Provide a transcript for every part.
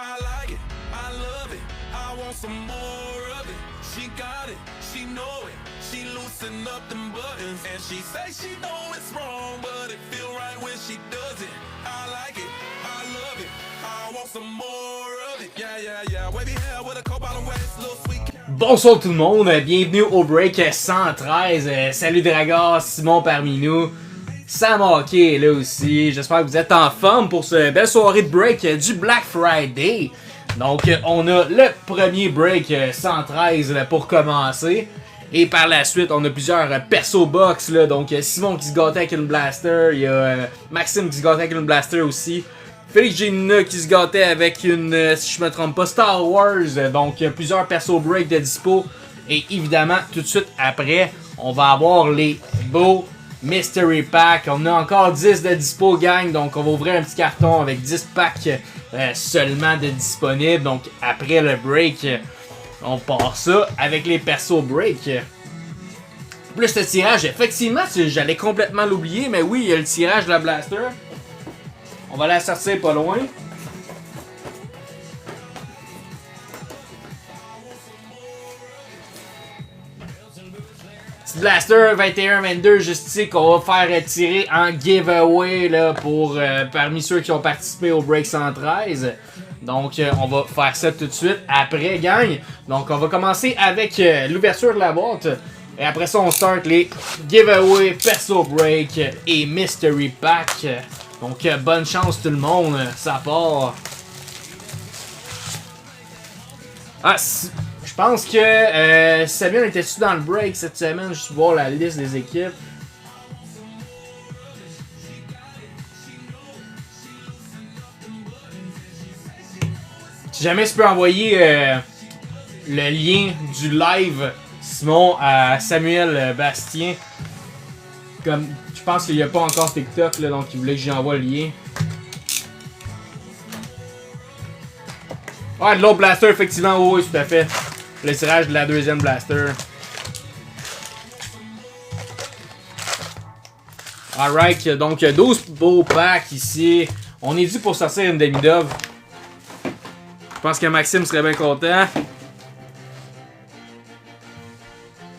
I like it, I love it, I want some more of it. She got it, she know it, she loosen up them buttons. And she say she know it's wrong, but it feel right when she does it. I like it, I love it, I want some more of it. Yeah, yeah, yeah, wavy hair with a coat bottom waist, little sweet. Bonsoir tout le monde, bienvenue au break 113. Salut Dragas, Simon parmi nous. Sam Hockey est là aussi. J'espère que vous êtes en forme pour cette belle soirée de break du Black Friday. Donc, on a le premier break 113 pour commencer. Et par la suite, on a plusieurs perso box. Là. Donc, Simon qui se gâtait avec une blaster. Il y a Maxime qui se gâtait avec une blaster aussi. Félix Génina qui se gâtait avec une, si je me trompe pas, Star Wars. Donc, plusieurs perso break de dispo. Et évidemment, tout de suite après, on va avoir les beaux Mystery Pack. On a encore 10 de dispo, gang. Donc, on va ouvrir un petit carton avec 10 packs seulement de disponibles. Donc, après le break, on part ça avec les persos break. Plus le tirage, effectivement, j'allais complètement l'oublier. Mais oui, il y a le tirage de la blaster. On va la sortir pas loin. Petit blaster 21-22 juste ici qu'on va faire tirer en giveaway là, pour parmi ceux qui ont participé au Break 113. Donc on va faire ça tout de suite après, gang. Donc on va commencer avec l'ouverture de la boîte. Et après ça on start les giveaway, perso break et mystery pack. Donc bonne chance tout le monde, ça part. Ah, je pense que Samuel était-tu dans le break cette semaine, juste voir la liste des équipes. Si jamais tu peux envoyer le lien du live, Simon, à Samuel Bastien. Comme je pense qu'il n'y a pas encore TikTok, là, donc il voulait que j'y envoie le lien. Ouais, de l'autre blaster, effectivement, oui, tout à fait. le tirage de la deuxième blaster. Alright, donc 12 beaux packs ici. On est dû pour sortir une demi-dove. Je pense que Maxime serait bien content.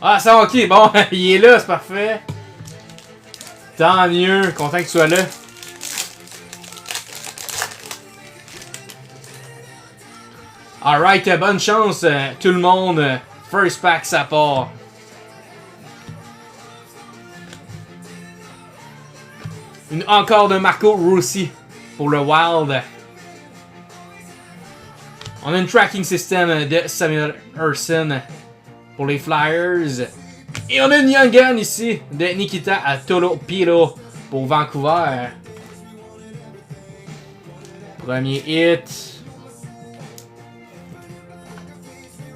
Ah, ça ok, bon, il est là, c'est parfait. Tant mieux, content que tu sois là. Alright, bonne chance, tout le monde. First pack, ça part. Encore de Marco Rossi pour le Wild. On a un tracking system de Samuel Ersson pour les Flyers. Et on a une Young Gun ici de Nikita Tolopilo pour Vancouver. Premier hit.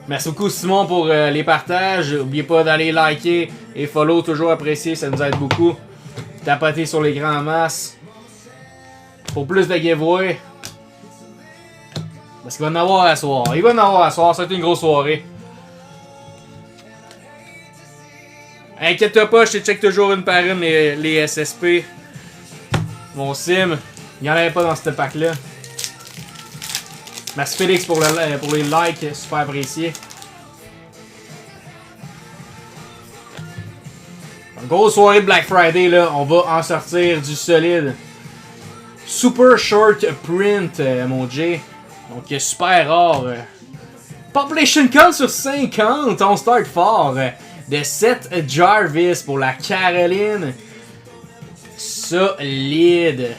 Merci beaucoup Simon pour les partages. N'oubliez pas d'aller liker et follow, toujours apprécié, ça nous aide beaucoup. Tapoter sur les grands masses. Pour plus de giveaway. Parce qu'il va en avoir à soir. Il va en avoir à soir, ça va être une grosse soirée. Inquiète-toi pas, je te check toujours une par une les SSP. Mon sim, il n'y en avait pas dans ce pack là. Merci Félix pour les likes, super apprécié. Une grosse soirée de Black Friday là, on va en sortir du solide. Super short print, mon J. Donc super rare. Population count sur 50, on start fort. De Seth Jarvis pour la Caroline. Solide.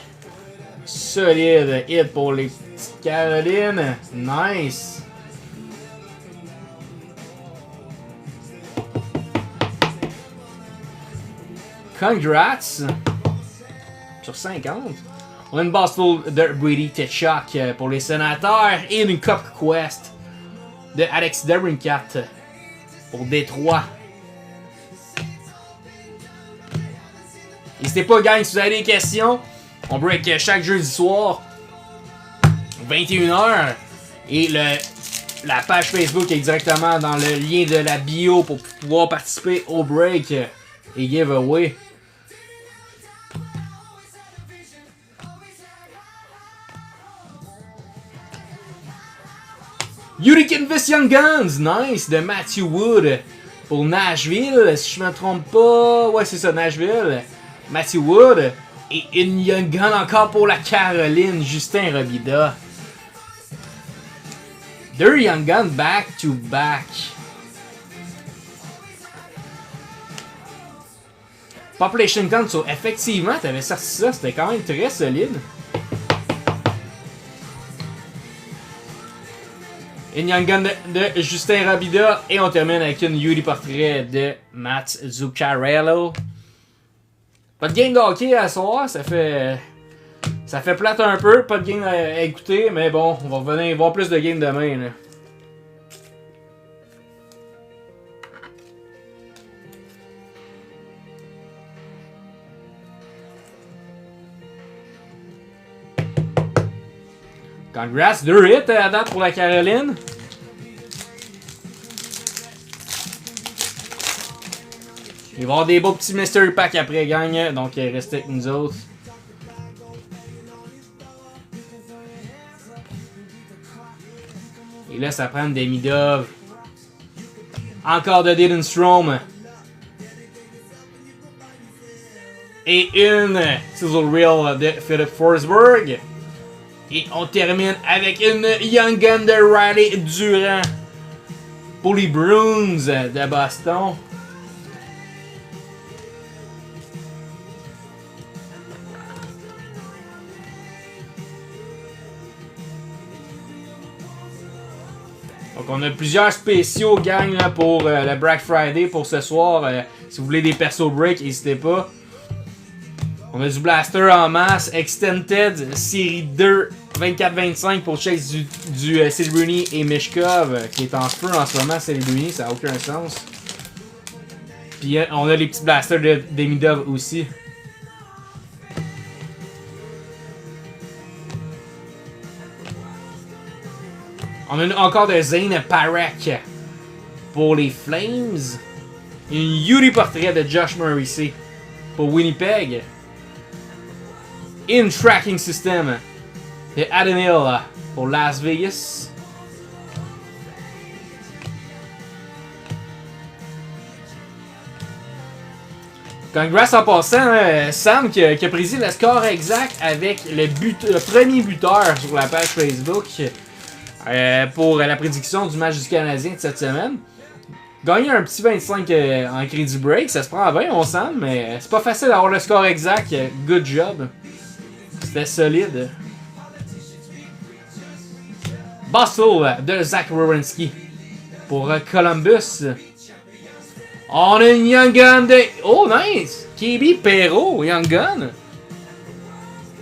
Solide hit pour les petites Carolines. Nice. Congrats. Sur 50. On a une base full de Brady Tkachuk pour les sénateurs. Et une Cup Quest de Alex Derincat pour Détroit. N'hésitez pas, gang, si vous avez des questions. On break chaque jeudi soir, 21h. Et la page Facebook est directement dans le lien de la bio pour pouvoir participer au break et giveaway. Hurricane Vest Young Guns, nice, de Matthew Wood pour Nashville, si je me trompe pas. Ouais, c'est ça, Nashville. Matthew Wood. Et une Young Gun encore pour la Caroline, Justin Robida. Deux Young Guns back to back. Population Count, so, effectivement, t'avais sorti ça, c'était quand même très solide. Une Young Gun de Justin Robida. Et on termine avec une Yuri portrait de Matt Zuccarello. Pas de game de hockey à soir, ça fait plate un peu, pas de game à écouter, mais bon, on va revenir voir plus de games demain. Là. Congrats, 2 hits à date pour la Caroline. Il va y avoir des beaux petits mystery packs après, gang. Donc, restez avec nous autres. Et là, ça prend des Midov. Encore de Dylan Strome. Et une Sizzle Reel de Philip Forsberg. Et on termine avec une Young Gun de Riley Durant. Pour les Bruins de Boston. Donc on a plusieurs spéciaux, gang, là, pour le Black Friday pour ce soir. Si vous voulez des persos break, n'hésitez pas. On a du Blaster en masse. Extended Série 2 24-25 pour Chase du Silbruni et Mishkov qui est en feu en ce moment. Silbruni, ça n'a aucun sens. Puis on a les petits blasters de Demidov aussi. On a encore de Zane Parekh Pour les Flames, une Yuri portrait de Josh Morrissey. Pour Winnipeg, In Tracking System de Adam Hill pour Las Vegas. Congrats en passant, Sam qui a prédit le score exact avec le premier buteur sur la page Facebook pour la prédiction du match du Canadien de cette semaine. Gagner un petit 25 en crédit break, ça se prend à 20 on sent, mais c'est pas facile d'avoir le score exact. Good job. C'était solide. Bustle de Zach Werenski pour Columbus. On a une Young Gun de... Oh, nice! KB Perrault, Young Gun.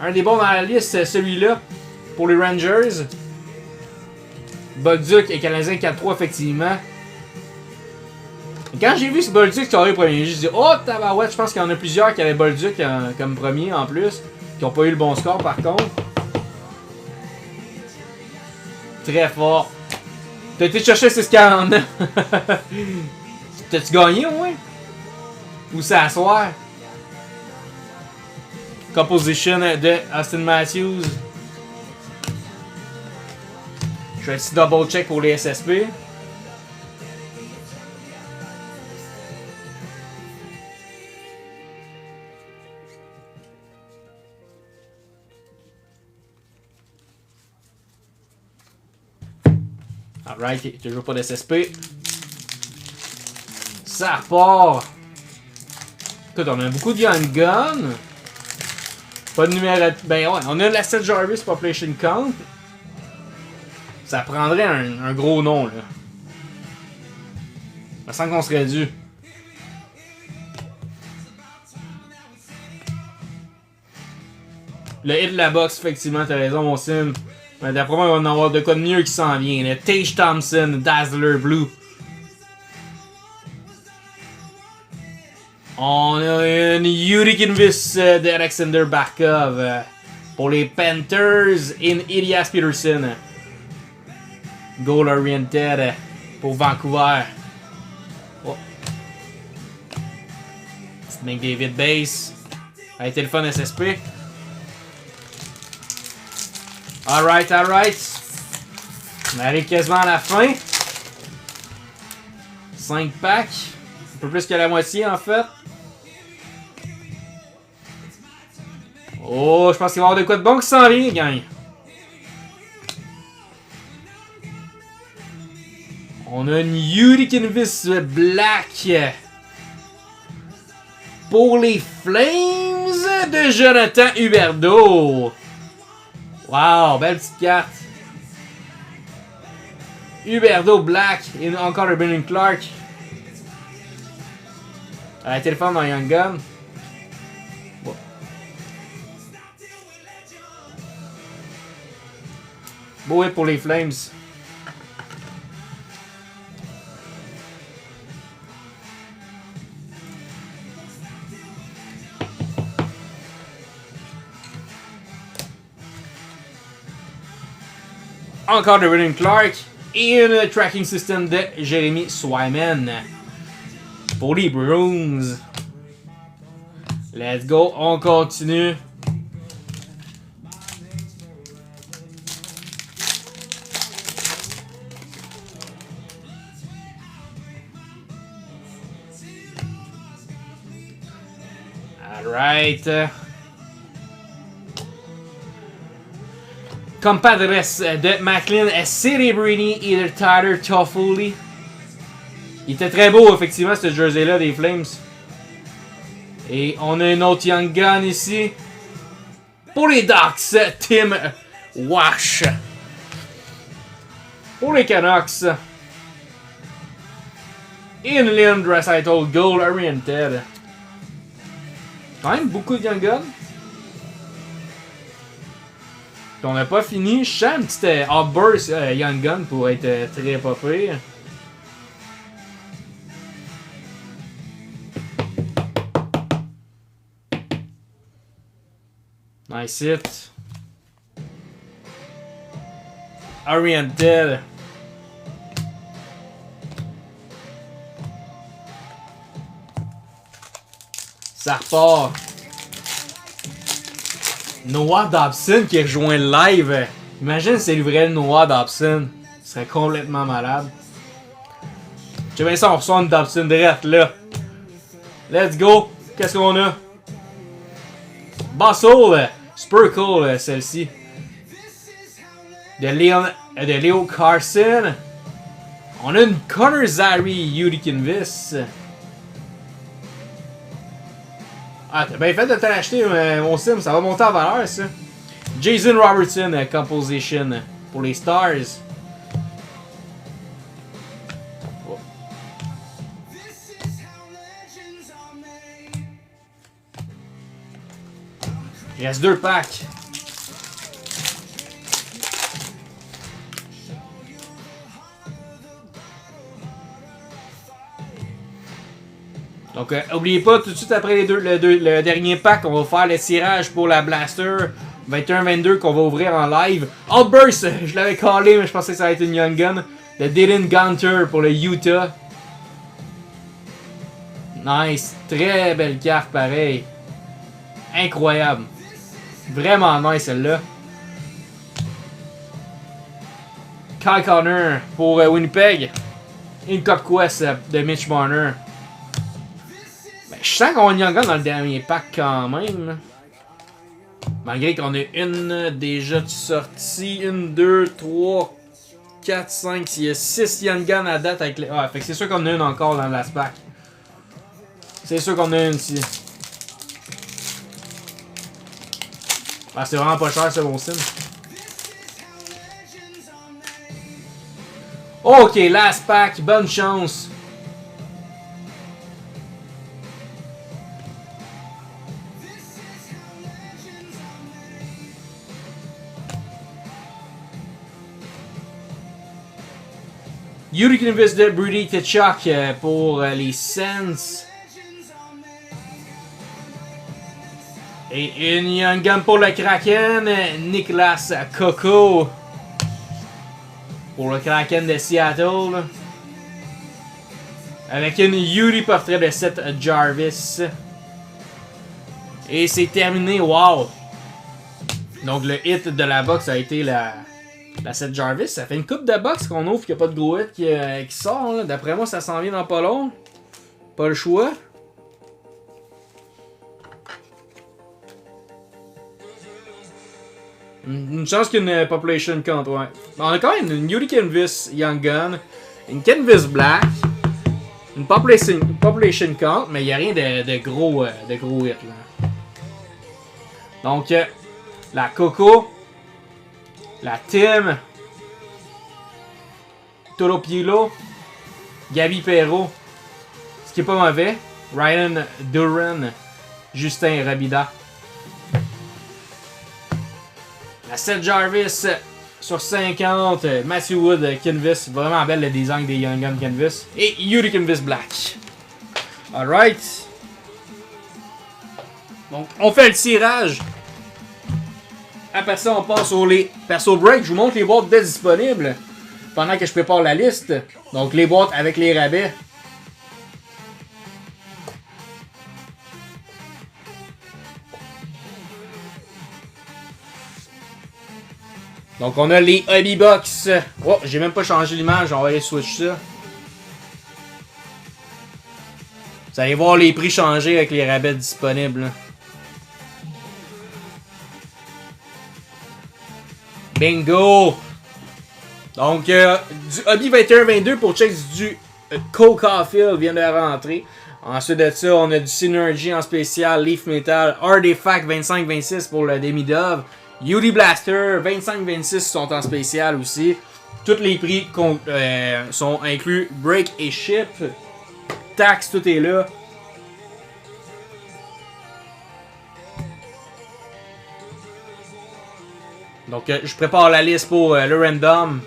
Un des bons dans la liste, celui-là. Pour les Rangers. Bolduc et Canadien 4-3, effectivement. Et quand j'ai vu ce Bolduc qui aurait premier, j'ai dit oh, tabarouette, je pense qu'il y en a plusieurs qui avaient Bolduc comme premier en plus. Qui n'ont pas eu le bon score, par contre. Très fort. T'as été chercher 6,49. T'as-tu gagné au moins? Ou c'est à soir? Composition de Austin Matthews. Je fais un petit double check pour les SSP. Alright, toujours pas d'SSP. Ça repart. Écoute, on a beaucoup de Young Gun. Pas de numéro... Ben ouais, on a la Seth Jarvis Population Count. Ça prendrait un gros nom, là. Ça sent qu'on serait dû. Le hit de la boxe, effectivement, t'as raison, mon sim. Mais d'après moi, on va en avoir de quoi de mieux qui s'en vient. Le Tage Thompson, Dazzler Blue. On a une Yuri Kinvis de Alexander Barkov pour les Panthers in Elias Peterson. Goal oriented pour Vancouver. Oh. Petite McDavid base. A été le fun SSP. Alright, alright. On arrive quasiment à la fin. 5 packs. Un peu plus que la moitié en fait. Oh, je pense qu'il va y avoir de quoi de bon qui s'en vient, gang. On a une Yuri Kinvis Black pour les Flames de Jonathan Huberdeau. Wow, belle petite carte. Huberdeau Black et encore le Brendan Clark. Téléphone dans Young Gun. Bon. Beau hit pour les Flames. Encore de Brendan Clark et un tracking system de Jeremy Swayman pour les Bruins. Let's go, on continue. Alright. Compadres de McLean, Cerebrini et de Tyler Toffoli. Il était très beau, effectivement, ce jersey-là des Flames. Et on a une autre Young Gun ici. Pour les Ducks, Tim Wash. Pour les Canucks, Inland Recital Goal Oriented. Quand même beaucoup de Young Gun. On n'a pas fini. Je sens un petit outburst Young Gun pour être très pas pire. Nice hit. Oriented. Ça repart. Noah Dobson qui rejoint le live. Imagine si c'est le vrai Noah Dobson. Ce serait complètement malade. Je sais bien ça, on reçoit une Dobson direct là. Let's go. Qu'est-ce qu'on a? Bustle. Super cool celle-ci. De Leo Carson. On a une Connor Zary Udikinvis. Ah, t'as bien fait de te l'acheter, mon sim, ça va monter en valeur, ça. Jason Robertson, Composition pour les Stars. Oh. Il reste 2 packs. Donc, oubliez pas, tout de suite après le dernier pack, on va faire le tirage pour la Blaster 21-22 qu'on va ouvrir en live. Outburst, je l'avais callé, mais je pensais que ça allait être une Young Gun. Le Dylan Gunter pour le Utah. Nice, très belle carte pareil. Incroyable. Vraiment nice celle-là. Kyle Connor pour Winnipeg. Une Cup Quest de Mitch Marner. Je sens qu'on a une Young Gun dans le dernier pack quand même. Malgré qu'on a une déjà sortie. 1, 2, 3, 4, 5. Il y a 6 Young Gun à date avec les. Ah, fait que c'est sûr qu'on a une encore dans le last pack. C'est sûr qu'on a une ici. Ah, c'est vraiment pas cher ce bon sim. Ok, last pack. Bonne chance. Udikinvis de Brady Tkachuk pour les Sens. Et une Young Gun pour le Kraken, Niklas Coco. Pour le Kraken de Seattle. Avec une Yuri portrait de Seth Jarvis. Et c'est terminé, wow! Donc le hit de la box a été la Seth Jarvis. Ça fait une coupe de box qu'on ouvre, qu'il n'y a pas de gros hit qui sort. D'après moi, ça s'en vient dans pas long. Pas le choix. Une chance qu'il y ait une population count, ouais. On a quand même une Udikinvis Young Gun, une Canvas Black, une population count, mais il n'y a rien de gros hits là. Donc, la Coco, la Tim, Tolopielo, Gaby Perreault, ce qui est pas mauvais, Ryan Duran, Justin Rabida. La Seth Jarvis sur 50, Matthew Wood Canvas, vraiment belle le design des Young Gun Canvas, et Udikinvis Black. Alright. Donc, on fait le tirage. Après ça, on passe sur les perso break. Je vous montre les boîtes dès disponibles pendant que je prépare la liste. Donc, les boîtes avec les rabais. Donc, on a les Hobby Box. Oh, j'ai même pas changé l'image. On va aller switch ça. Vous allez voir les prix changer avec les rabais disponibles. Bingo! Donc, du Hobby 21-22 pour checks du Cole Caulfield vient de rentrer. Ensuite de ça, on a du Synergy en spécial, Leaf Metal, Artifact 25-26 pour le Demi-Dove. Udi Blaster 25-26 sont en spécial aussi. Tous les prix sont inclus break et ship. Taxe, tout est là. Donc, je prépare la liste pour le random.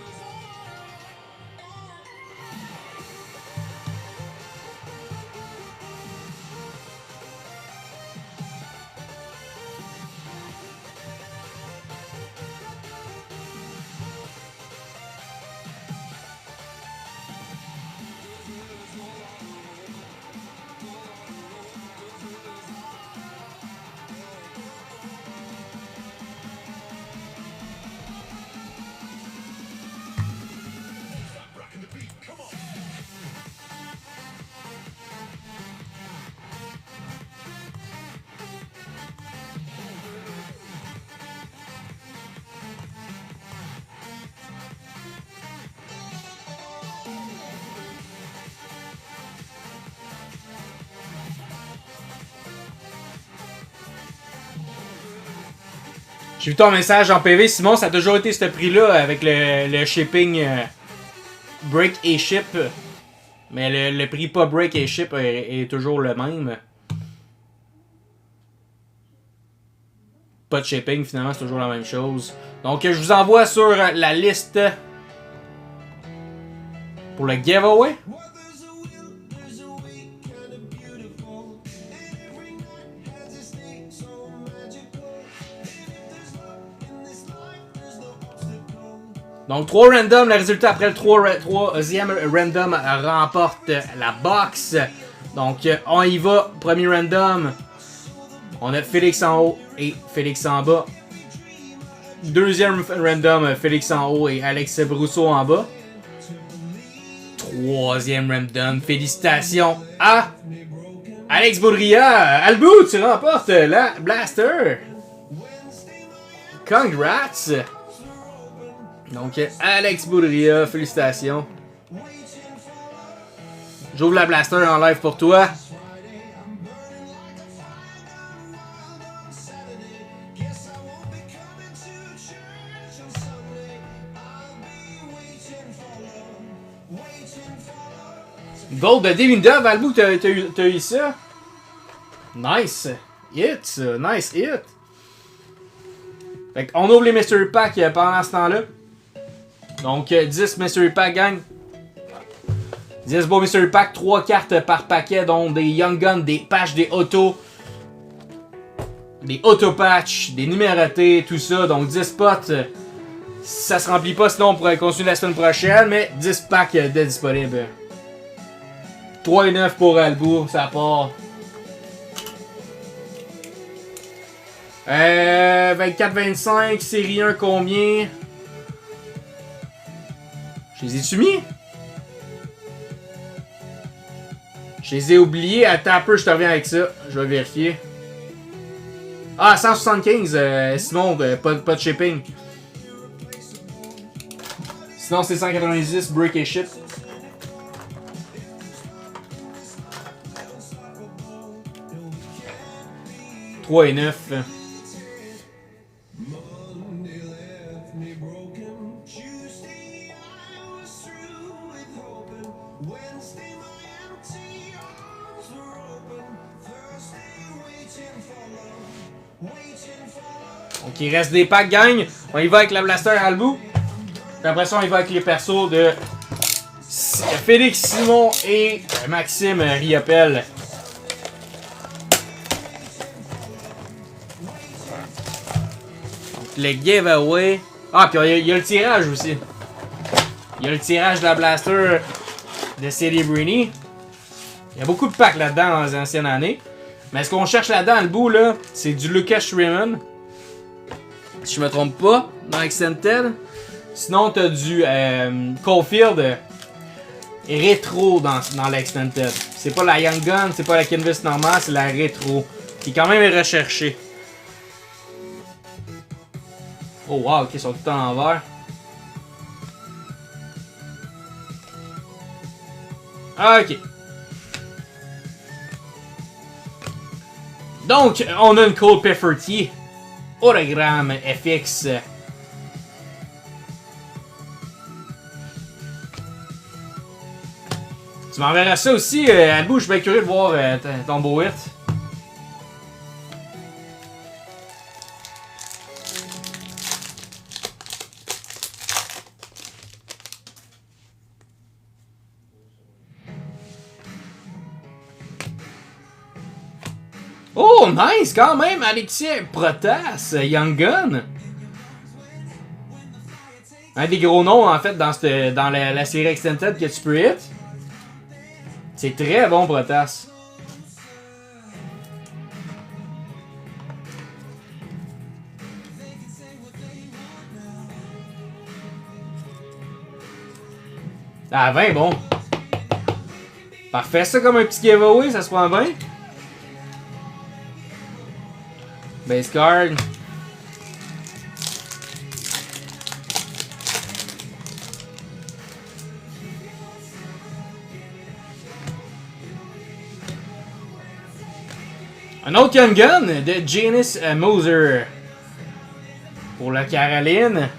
J'ai vu ton message en PV, Simon, ça a toujours été ce prix-là avec le shipping break et ship. Mais le prix pas break et ship est toujours le même. Pas de shipping, finalement, c'est toujours la même chose. Donc, je vous envoie sur la liste pour le giveaway. Donc 3 random, le résultat après le 3e random remporte la box. Donc on y va, premier random. On a Félix en haut et Félix en bas. Deuxième random, Félix en haut et Alex Brousseau en bas. Troisième random, félicitations à Alex Baudrillard. Albou, tu remportes la Blaster. Congrats. Donc, Alex Baudrillard, félicitations. J'ouvre la Blaster en live pour toi. Gold de Devin Dove, Albou, t'as eu ça? Nice hit, nice hit. Fait qu'on ouvre les Mystery Pack pendant ce temps-là. Donc 10 Mystery Pack, gang. 10 beaux Mystery Pack, 3 cartes par paquet, dont des Young Guns, des patchs, des autos. Des auto-patchs, des numérotés, tout ça. Donc 10 potes. Ça se remplit pas, sinon on pourrait continuer la semaine prochaine. Mais 10 packs de disponibles. 3,9 pour Albou, ça part. 24-25, série 1 combien? Je les ai-tu mis? Je les ai oubliés. Attends un peu, je te reviens avec ça. Je vais vérifier. Ah, 175, Simon, pas de shipping. Sinon, c'est 190, break et ship. « 3 et 9. Donc il reste des packs, gang. On y va avec la Blaster Albou. Puis après ça, on y va avec les persos de Félix Simon et Maxime Riopel. Le giveaway. Ah, puis il y a le tirage aussi. Il y a le tirage de la Blaster de Celebrini. Il y a beaucoup de packs là-dedans dans les anciennes années. Mais ce qu'on cherche là-dedans, le bout, là, c'est du Lucas Sherman. Si je me trompe pas, dans Extended. Sinon, t'as du Caulfield rétro dans l'Extended. C'est pas la Young Gun, c'est pas la Canvas normale, c'est la rétro. Qui est quand même recherchée. Oh wow, ok, ils sont tout en l'envers. Ok. Donc, on a une Cole Pefferty. Hologramme FX. Tu m'enverras ça aussi, Albou, je suis bien curieux de voir ton beau hit. Oh, nice quand même, Alexis Protas, Young Gun. Un des gros noms en fait dans la série Extended que tu peux hit. C'est très bon, Protas. Ah, 20, bon. Parfait, ça comme un petit giveaway, ça se prend bien. Base card. Un autre Young Gun de Janice Moser. pour la Caroline.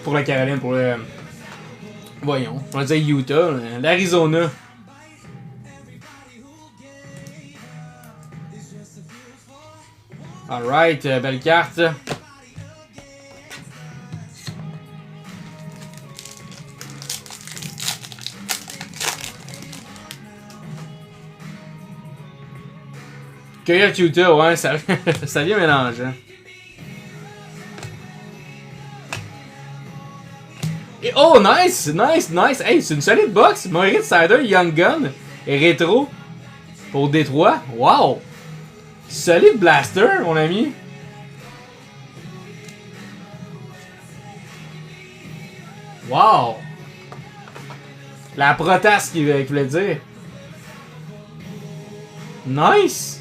Pour la Caroline, pour le... Voyons, on va dire Utah, l'Arizona. Alright, belle carte. Coyote Utah, ouais, ça, ça vient mélanger. Et oh, nice, nice, nice. Hey, c'est une solide box. Moritz Seider, Young Gun et rétro pour Détroit. Wow. Solide blaster, mon ami. Wow. La protasse qu'il voulait dire. Nice.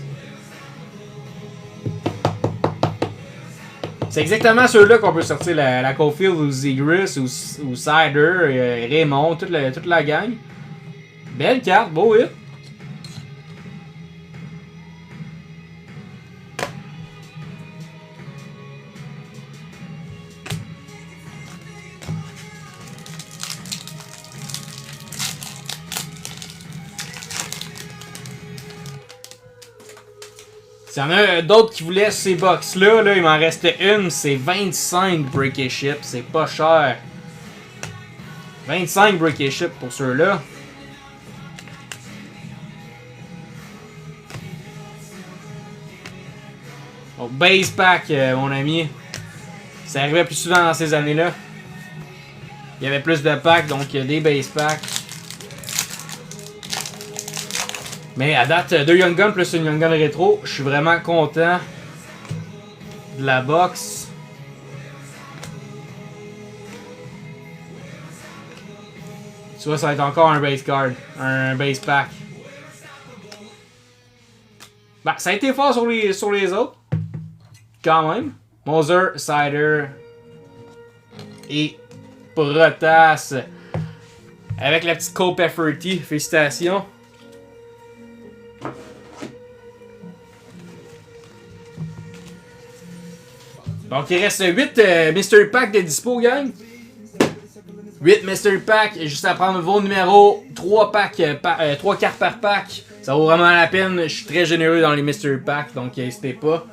C'est exactement ceux-là qu'on peut sortir, la Caulfield ou Zegras ou Cider, Raymond, toute la gang. Belle carte, beau hit. S'il y en a d'autres qui voulaient ces box-là, là, il m'en restait une, c'est 25 Bricky Ship, c'est pas cher. 25 Bricky Ship pour ceux-là. Donc, base pack, mon ami. Ça arrivait plus souvent dans ces années-là. Il y avait plus de packs, donc des base packs. Mais à date, 2 Young Guns plus une Young Gun rétro, je suis vraiment content de la box. Tu vois, ça va être encore un base card, un base pack. Bah, ça a été fort sur les autres, quand même. Moser, Cider et Protass. Avec la petite Cole Pefferty, félicitations. Donc il reste 8 Mystery Pack de dispo, gang. 8 Mystery Pack, juste à prendre vos numéros. 3 cartes par pack. Ça vaut vraiment la peine. Je suis très généreux dans les Mystery Pack, donc n'hésitez pas.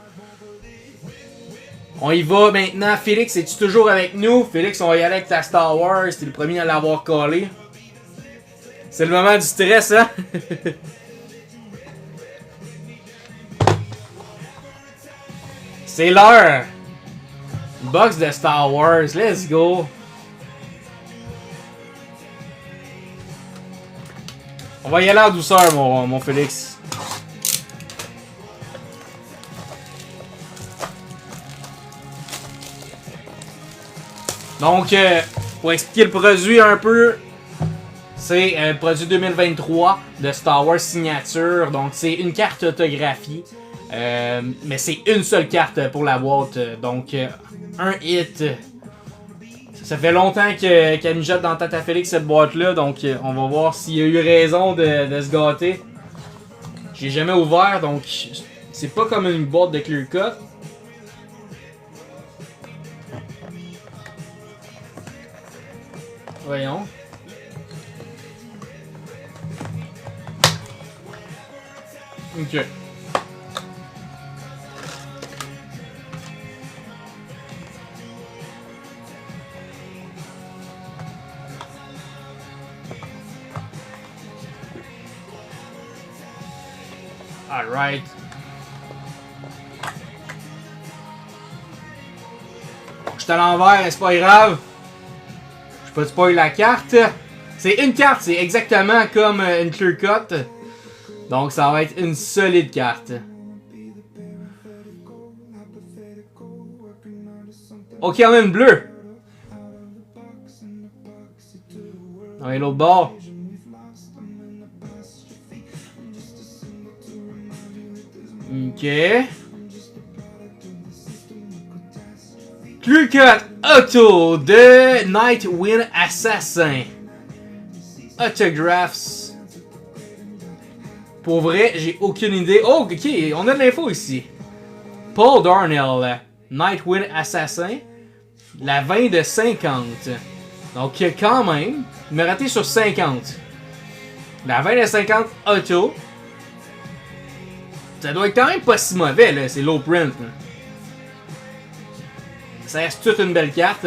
On y va maintenant. Félix, es-tu toujours avec nous? Félix, on va y aller avec ta Star Wars. T'es le premier à l'avoir collé. C'est le moment du stress, hein? C'est l'heure! Box de Star Wars, let's go! On va y aller en douceur, mon Félix. Donc, pour expliquer le produit un peu, c'est un produit 2023 de Star Wars Signature. Donc, c'est une carte autographiée. Mais c'est une seule carte pour la boîte. Donc, un hit. Ça fait longtemps qu'elle me jette dans la tête à Félix cette boîte-là. Donc, on va voir s'il a eu raison de se gâter. J'ai jamais ouvert. Donc, c'est pas comme une boîte de clear cut. Voyons. Ok. Alright. Je suis à l'envers, c'est pas grave. Je peux pas spoiler la carte. C'est une carte, c'est exactement comme une clear cut. Donc ça va être une solide carte. Ok, on a une bleue. On est l'autre bord. Ok. Clear Cut Auto de Nightwind Assassin. Autographs. Pour vrai, j'ai aucune idée. Oh, ok, on a de l'info ici. Paul Darnell, Nightwind Assassin, la 20 de 50. Donc, quand même, il m'a raté sur 50. La 20 de 50 auto. Ça doit être quand même pas si mauvais, là. C'est low print. Là. Ça reste toute une belle carte.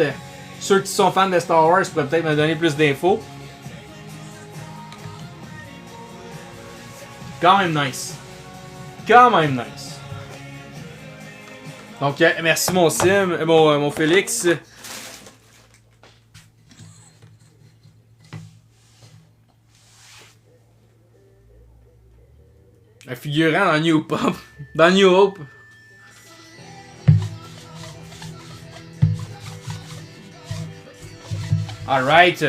Ceux qui sont fans de Star Wars pourraient peut-être me donner plus d'infos. Quand même nice. Quand même nice. Donc, merci mon Sim, mon Félix. Un figurant dans New Pop. Dans New Hope. Alright.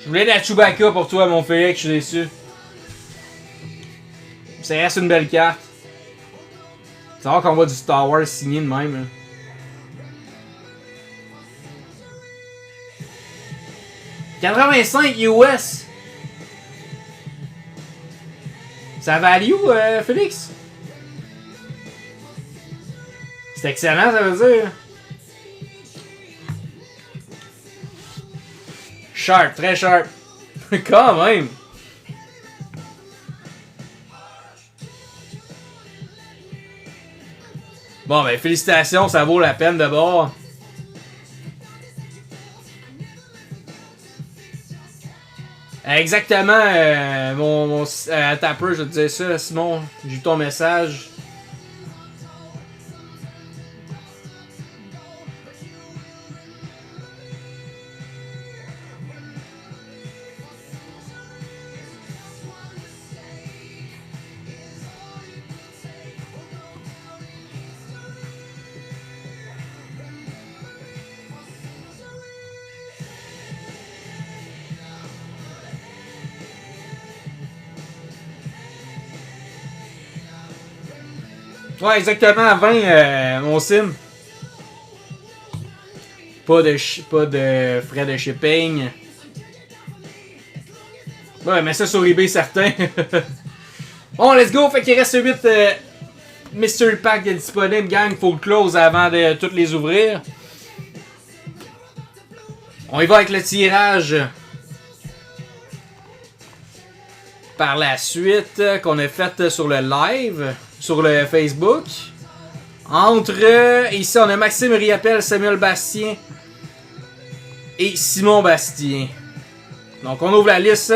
Je voulais de la Chewbacca pour toi, mon Félix, je suis déçu. Ça reste une belle carte. C'est rare qu'on voit du Star Wars signé de même. Hein. « 85 US! » Ça value, Félix? C'est excellent, ça veut dire. Sharp, très sharp. Quand même. Bon, ben, félicitations, ça vaut la peine d'abord. Exactement, mon tapper, je te disais ça, Simon, j'ai eu ton message. Ouais, exactement, à 20, mon sim. Pas de frais de shipping. Ouais, mais ça sur eBay, certain. Bon, let's go. Fait qu'il reste 8 Mystery Pack disponibles. Gang, faut le close avant de toutes les ouvrir. On y va avec le tirage. Par la suite, qu'on a fait sur le live. Sur le Facebook. Entre ici, on a Maxime Riappel, Samuel Bastien et Simon Bastien. Donc, on ouvre la liste.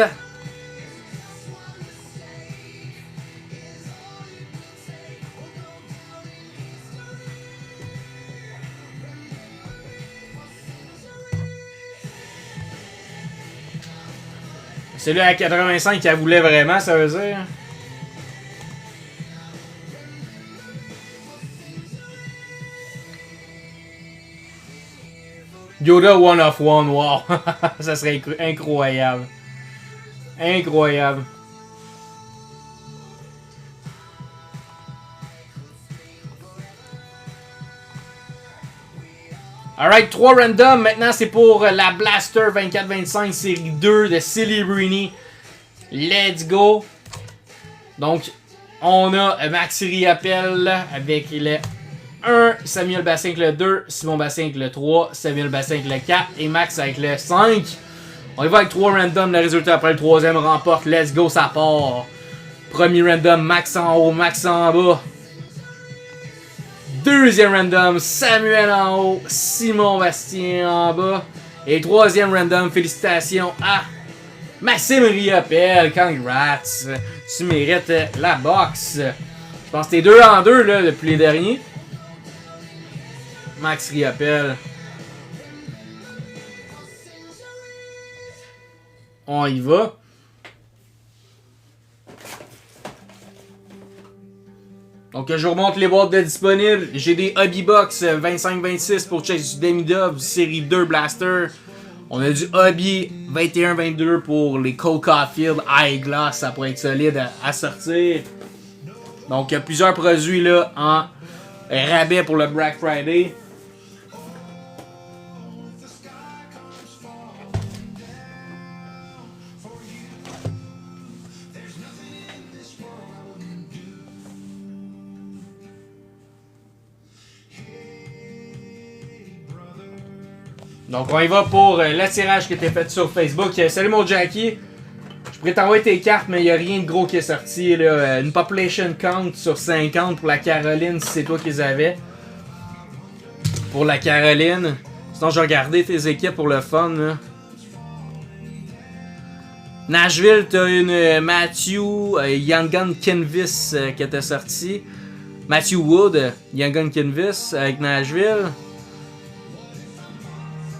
Celui à 85 qui voulait vraiment, ça veut dire. Yoda One of One, wow! Ça serait incroyable. Incroyable. Alright, 3 random. Maintenant, c'est pour la Blaster 24-25 série 2 de Celebrini. Let's go! Donc, on a Maxi Riappel avec le 1, Samuel Bastien avec le 2, Simon Bastien avec le 3, Samuel Bastien avec le 4 et Max avec le 5. On y va avec 3 random, le résultat après le 3ème remporte, let's go, ça part. Premier random, Max en haut, Max en bas. Deuxième random, Samuel en haut, Simon Bastien en bas. Et troisième random, félicitations à Maxime Riappel, congrats. Tu mérites la box. Je pense que t'es 2 en 2 là, depuis les derniers. Max Riappel. On y va. Donc je vous remonte les boîtes de disponibles. J'ai des Hobby Box 25-26 pour Chase Demidov, série 2 Blaster. On a du Hobby 21-22 pour les Cole Caulfield Eyeglass. Ça pourrait être solide à sortir. Donc il y a plusieurs produits là en rabais pour le Black Friday. Donc on y va pour le tirage qui était fait sur Facebook. Salut mon Jackie. Je pourrais t'envoyer tes cartes, mais il n'y a rien de gros qui est sorti. Là. Une population count sur 50 pour la Caroline, si c'est toi qui les avais. Pour la Caroline. Sinon, je vais regarder tes équipes pour le fun. Là. Nashville, t'as une Matthew Young Gun Canvas qui était sorti. Matthew Wood, Young Gun Canvas avec Nashville.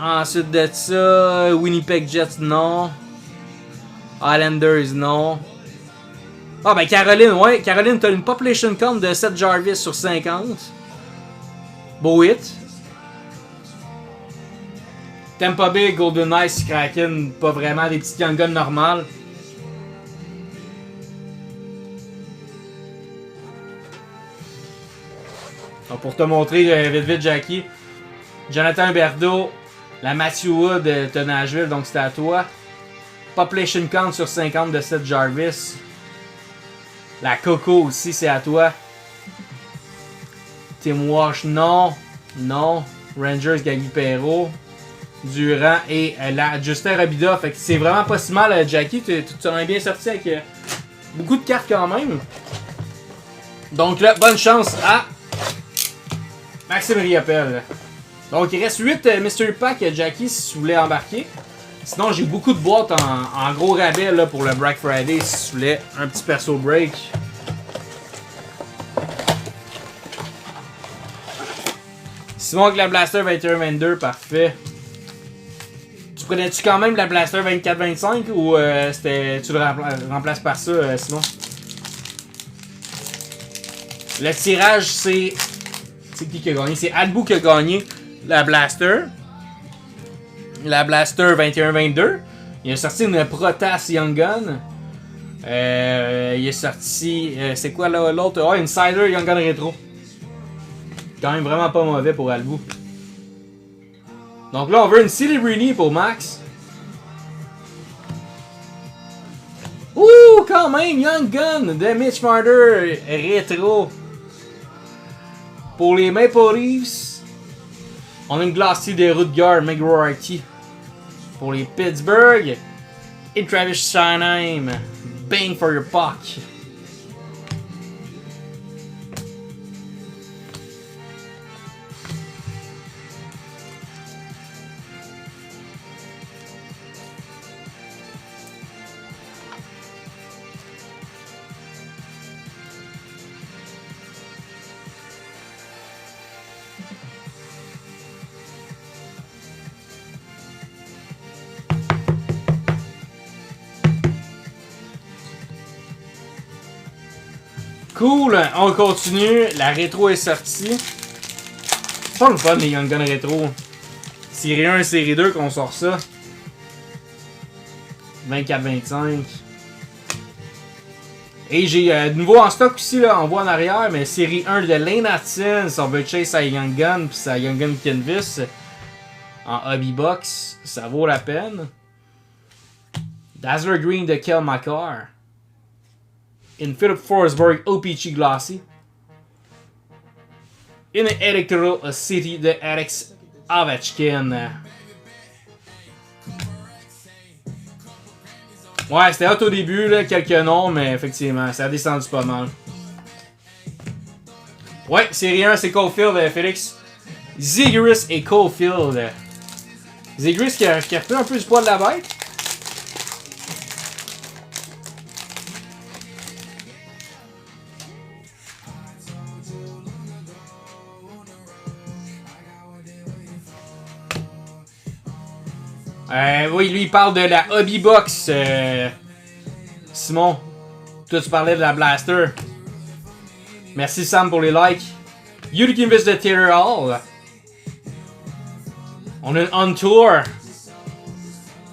Ensuite de ça, Winnipeg Jets, non. Islanders, non. Ah ben Caroline, ouais. Caroline, t'as une population count de 7 Jarvis sur 50. Beau hit. Tampa Bay, Golden Knights, Kraken, pas vraiment des petites young guns normales. Donc pour te montrer vite vite Jackie. Jonathan Berdo, la Matthew Wood de Nashville, donc c'était à toi. Population count sur 50 de Seth Jarvis. La Coco aussi, c'est à toi. Tim Walsh, non. Non. Rangers, Gaggy Perreault. Durant et la Justin Robida. Fait que c'est vraiment pas si mal, Jackie. Tu t'en as bien sorti avec beaucoup de cartes quand même. Donc là, bonne chance à Maxime Riopel. Donc il reste 8 Mystery Pack, Jackie, si tu voulais embarquer. Sinon, j'ai beaucoup de boîtes en gros rabais là, pour le Black Friday si tu voulais un petit perso break. Simon avec la Blaster 21-22, parfait. Tu prenais-tu quand même la Blaster 24-25 ou tu le remplaces par ça, Simon? Le tirage, c'est qui a gagné? C'est Albu qui a gagné la Blaster. La Blaster 21-22. Il a sorti une Protas Young Gun. Il est sorti... c'est quoi l'autre? Oh, Insider Young Gun Retro. Quand même vraiment pas mauvais pour Albu. Donc là, on veut une Celebrity pour Max. Ouh, quand même, Young Gun de Mitch Marner Retro. Pour les Maple Leafs, on a une Glacier de Rutger McGroarty. Pour les Pittsburgh, et Travis Scheinheim, bang for your buck. Cool, on continue. La rétro est sortie. C'est pas le fun les Young Gun rétro. Série 1 et série 2 qu'on sort ça. 24-25. Et j'ai de nouveau en stock aussi, là, on voit en arrière, mais série 1 de Lane Hutton. Si on veut chase sa Young Gun puis sa Young Gun Canvas en Hobby Box, ça vaut la peine. Dazzler Green de Kel McCarr. In Philip Forsberg OPG Glossy. In Electoral City de Alex Ovechkin. Ouais, c'était hot au début, là, quelques noms, mais effectivement, ça a descendu pas mal. Ouais, série 1, c'est Caulfield, Félix. Zegras et Caulfield. Zegras qui a repris un peu du poids de la bête. Oui, lui il parle de la Hobby Box. Simon, toi tu parlais de la Blaster. Merci Sam pour les likes. Yurik Invest de Taylor Hall. On a une On Tour.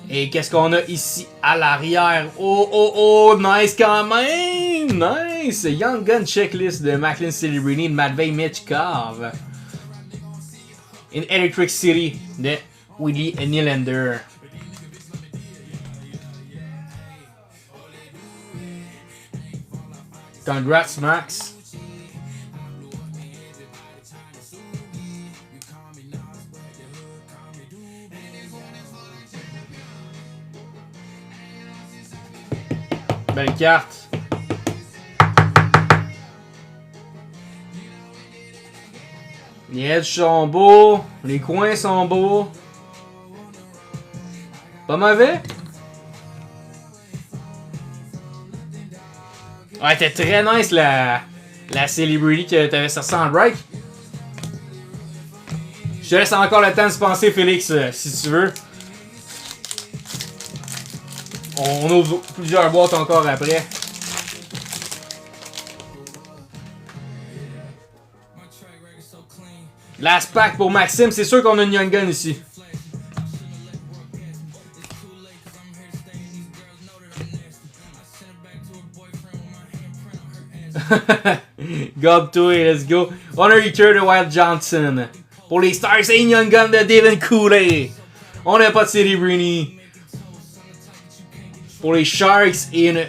Et qu'est-ce qu'on a ici à l'arrière? Oh, nice quand même! Nice! Young Gun Checklist de Macklin Celebrity de Matvei Michkov. In Electric City de Willie Nylander. Congrats, Max. Belle carte. Les edges sont beaux. Les coins sont beaux. Pas mauvais. Ouais, t'es très nice la Celebrity que t'avais sorti en break. Je te laisse encore le temps de se penser, Félix, si tu veux. On ouvre plusieurs boîtes encore après. Last pack pour Maxime, c'est sûr qu'on a une Young Gun ici. God to it, let's go. On a return de Wild Johnson. Pour les Stars, c'est une Young Gun de Devin Cooley. On n'a pas de Celebrini. Pour les Sharks, et une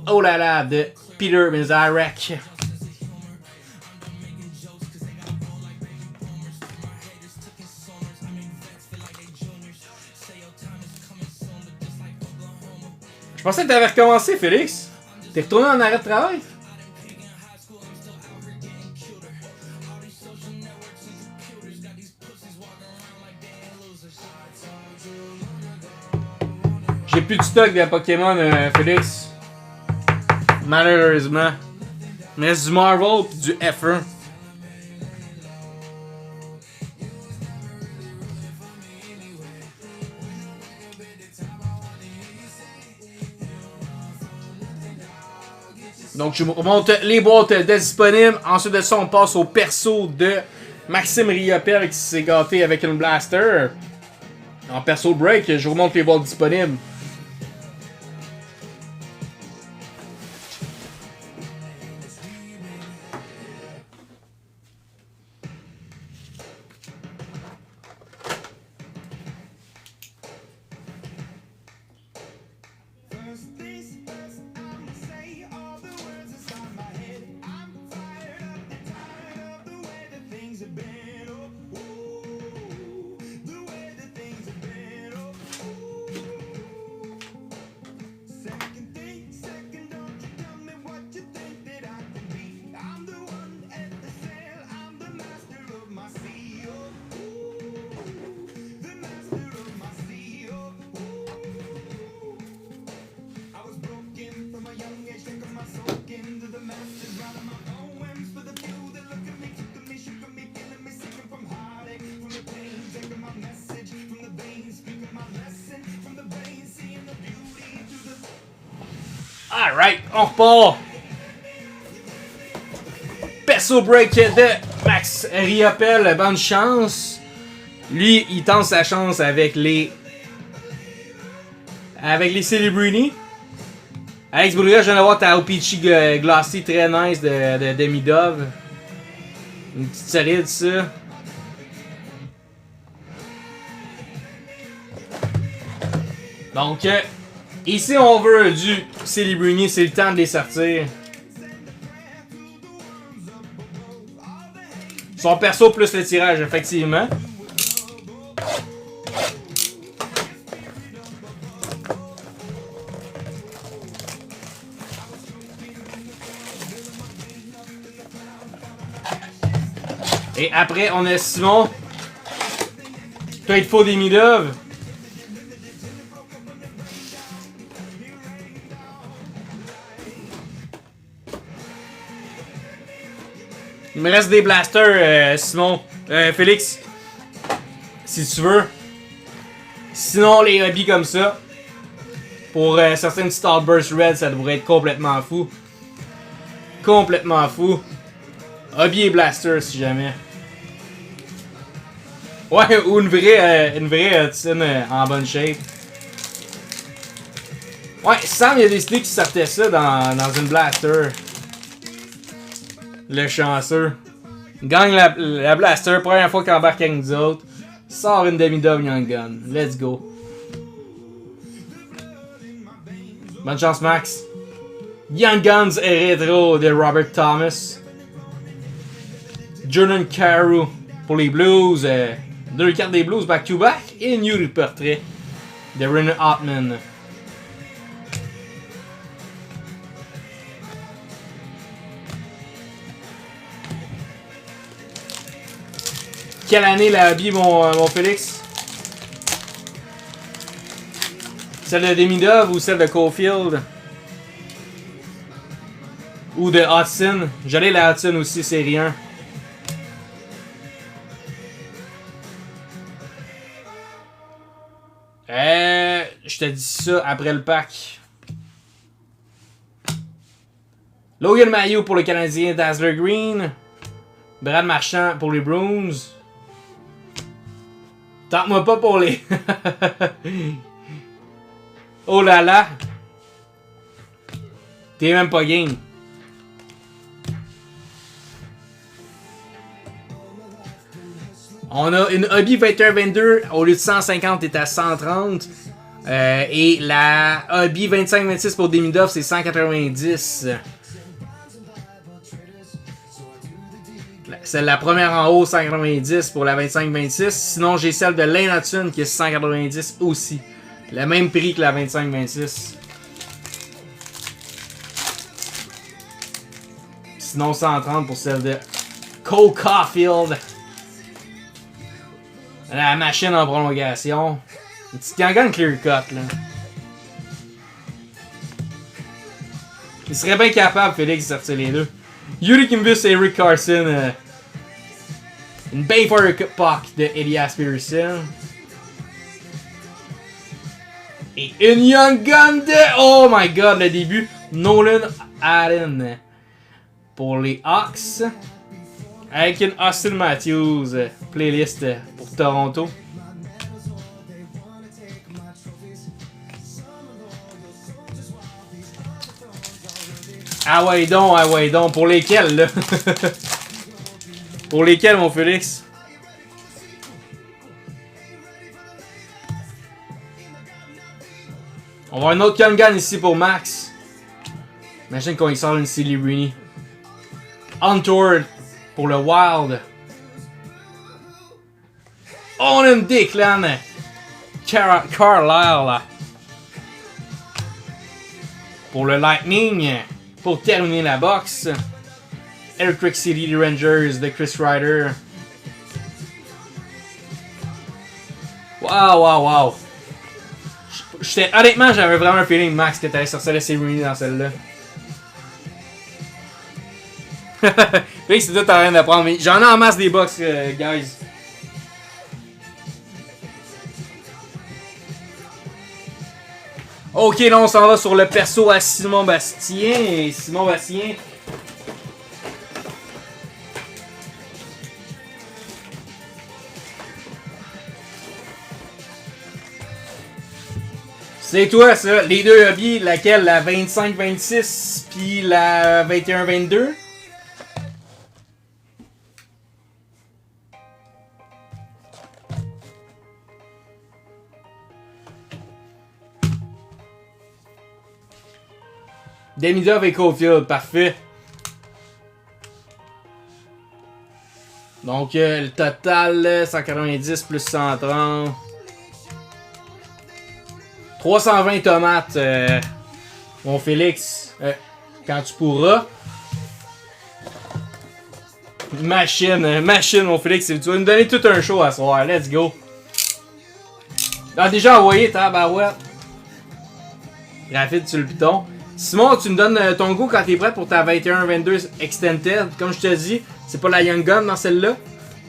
oh là là de Peter Mizarek. Je pensais que t'avais recommencé, Félix. T'es retourné en arrêt de travail? J'ai plus de stock de Pokémon, Félix. Malheureusement. Mais c'est du Marvel pis du F1. Donc je vous remonte les boîtes disponibles. Ensuite de ça, on passe au perso de Maxime Riopel qui s'est gâté avec une blaster. En perso break, je vous remonte les boîtes disponibles. Alright, on repart. Perso break de Max Riopel, bonne chance. Lui, il tente sa chance avec les Celebrini. Alex Boudria, je viens d'avoir ta OPC Glossy très nice de Demidov. Une petite solide, ça. Donc, ici, on veut du Celebrini, c'est le temps de les sortir. Son perso plus le tirage, effectivement. Et après, on a Simon. Toi, il te faut des Midov. Il me reste des blasters, Simon. Félix. Si tu veux. Sinon, les hobbies comme ça. Pour certaines Starburst Red, ça devrait être complètement fou. Complètement fou. Hobby et blaster, si jamais. Ouais, ou une vraie Titan en bonne shape. Ouais, Sam, il a décidé qu'il sortait ça dans une blaster. Le chanceux. Il gagne la blaster, première fois qu'il embarque avec nous autres. Sort une Demidov Young Gun. Let's go. Bonne chance, Max. Young Guns et rétro de Robert Thomas. Jordan Carew pour les Blues. Deux cartes des Blues back-to-back. Et une New portrait de Renner Hartman. Quelle année la hobby, mon Félix? Celle de Demidov ou celle de Caulfield? Ou de Hudson? J'allais la Hudson aussi, série 1. Je te dis ça après le pack. Logan Mailloux pour le Canadien, Dazzler Green. Brad Marchand pour les Bruins. Tente-moi pas pour les... Oh là là. T'es même pas game. On a une hobby 21-22, au lieu de 150, est à 130. Et la hobby 25-26 pour Demidov, c'est 190. C'est la première en haut, 190 pour la 25-26. Sinon, j'ai celle de Lane Hudson qui est 190 aussi. Le même prix que la 25-26. Sinon, 130 pour celle de Cole Caulfield. La machine en prolongation. Une petite gangan clear cut, là. Il serait bien capable, Félix, de sortir les deux. Yuri Kimbus et Eric Carson. Une Bayfire Puck de Elias Pearson. Et une Young Gun de... Oh my god, le début. Nolan Allen. Pour les Hawks. Avec une Austin Matthews playlist pour Toronto. Ah ouais donc. Pour lesquels, là? Pour lesquels, mon Félix? On va avoir un autre Young Gun ici pour Max. Imagine quand il sort une Silly Rooney. Untoured pour le Wild. On a une Declan Carlisle pour le Lightning. Pour terminer la box, Electric City Rangers de Chris Ryder. Wow. Honnêtement, j'avais vraiment un feeling, Max, que t'allais sortir la série dans celle-là. Fait que c'est tout en train d'apprendre, mais j'en ai en masse des box, guys. Ok, là on s'en va sur le perso à Simon Bastien. Et Simon Bastien. C'est toi ça, les deux hobbies, laquelle? La 25-26 puis la 21-22? Demidov et Caulfield, parfait. Donc le total, 190 plus 130. 320 tomates, mon Félix, quand tu pourras. Machine, mon Félix, tu vas nous donner tout un show à soir, let's go. Ah, déjà envoyé, tabarouette. Rapide sur le piton. Simon, tu me donnes ton goût quand t'es prêt pour ta 21-22 Extended. Comme je te dis, c'est pas la Young Gun dans celle-là.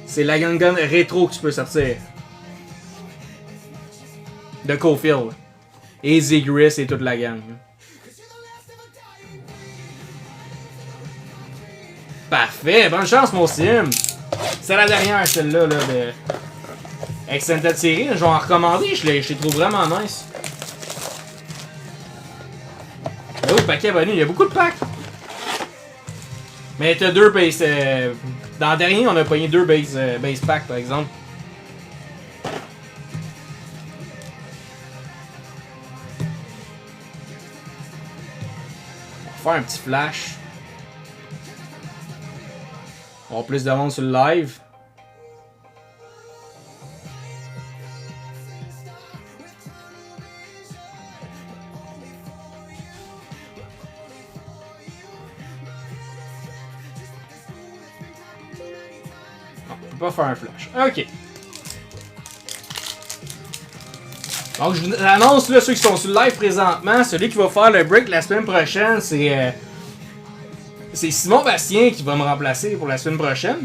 C'est la Young Gun rétro que tu peux sortir. De Caulfield. Et Zegras et toute la gang. Parfait, bonne chance mon Sim. C'est la dernière celle-là là, de Extended série. Je vais en recommander, je les trouve vraiment nice. Oh, paquet abonné, il y a beaucoup de packs. Mais t'as deux base. Dans le dernier, on a pogné deux base packs par exemple. On va faire un petit flash. On va plus de monde sur le live. pas faire un flash. Ok. Donc, je vous annonce, là, ceux qui sont sur le live présentement, celui qui va faire le break la semaine prochaine, c'est Simon Bastien qui va me remplacer pour la semaine prochaine.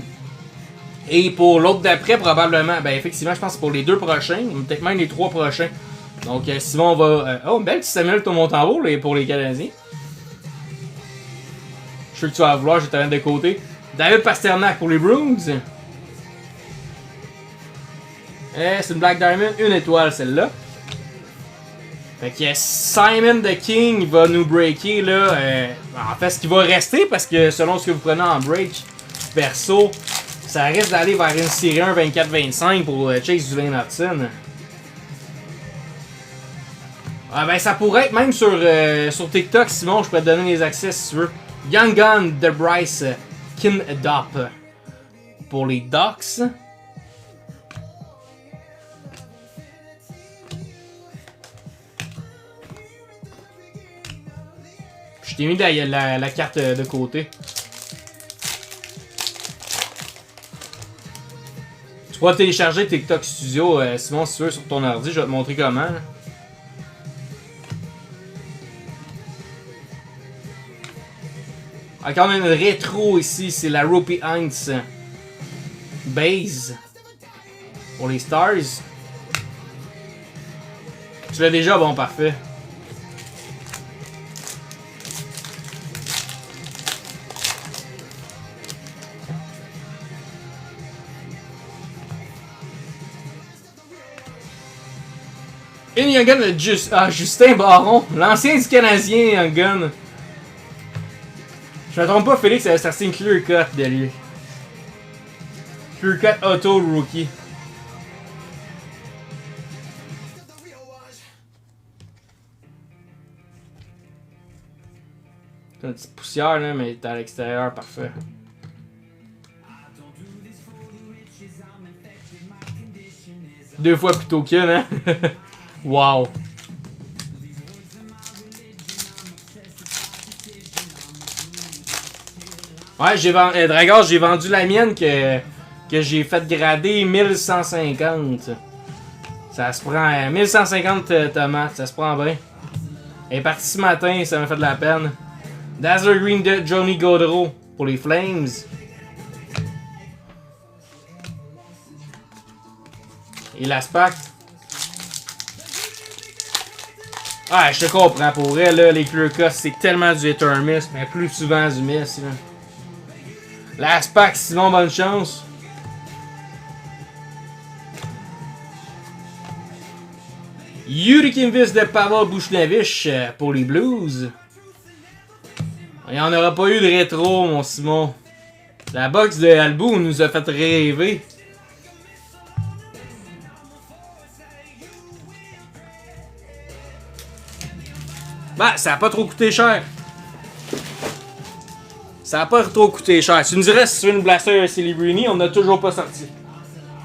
Et pour l'autre d'après, probablement, ben effectivement, je pense que pour les 2 prochains, peut-être même les 3 prochains. Donc, Simon va... oh, belle petite Samuel Montembeault pour les Canadiens. Je sais que tu vas vouloir, je vais te mettre de côté. David Pasternak pour les Bruins. C'est une Black Diamond, 1 étoile celle-là. Fait que Simon the King va nous breaker là. En fait, ce qui va rester, parce que selon ce que vous prenez en break perso, ça risque d'aller vers une série 1 24-25 pour Chase Duvin-Hudson. Ah ben ça pourrait être même sur TikTok, Simon, je pourrais te donner les accès si tu veux. Young Gun de Bryce Kindop pour les Ducks. Je t'ai mis la carte de côté. Tu pourras télécharger TikTok Studio, Simon, si tu veux, sur ton ordi. Je vais te montrer comment. Là. Encore une rétro ici, c'est la Rupi Heinz Base pour les Stars. Tu l'as déjà, bon, parfait. Une Young Gun de Justin Baron, l'ancien du Canadien Young Gun. Je me trompe pas, Félix, c'est une clear cut de lui. Clear cut auto rookie. C'est une petite poussière là, mais t'es à l'extérieur, parfait. Deux fois plutôt qu'une, hein? Wow! Ouais, Dragos, j'ai vendu la mienne que j'ai fait grader 1150. Ça se prend 1150 tomates, ça se prend bien. Elle est partie ce matin, ça m'a fait de la peine. Dazzler Green de Johnny Gaudreau pour les Flames. Et l'Aspact. Ah, je te comprends pour elle, là, les clear cuts, c'est tellement du hit or miss, mais plus souvent du miss. Là. L'Aspact, sinon, bonne chance. Yurikinvis de Pavel Buchnevich pour les Blues. Il n'y en aura pas eu de rétro, mon Simon. La box de Albou nous a fait rêver. Bah, ça a pas trop coûté cher. Ça a pas trop coûté cher. Tu me dirais si tu veux une Blaster Celebrini, on n'a toujours pas sorti.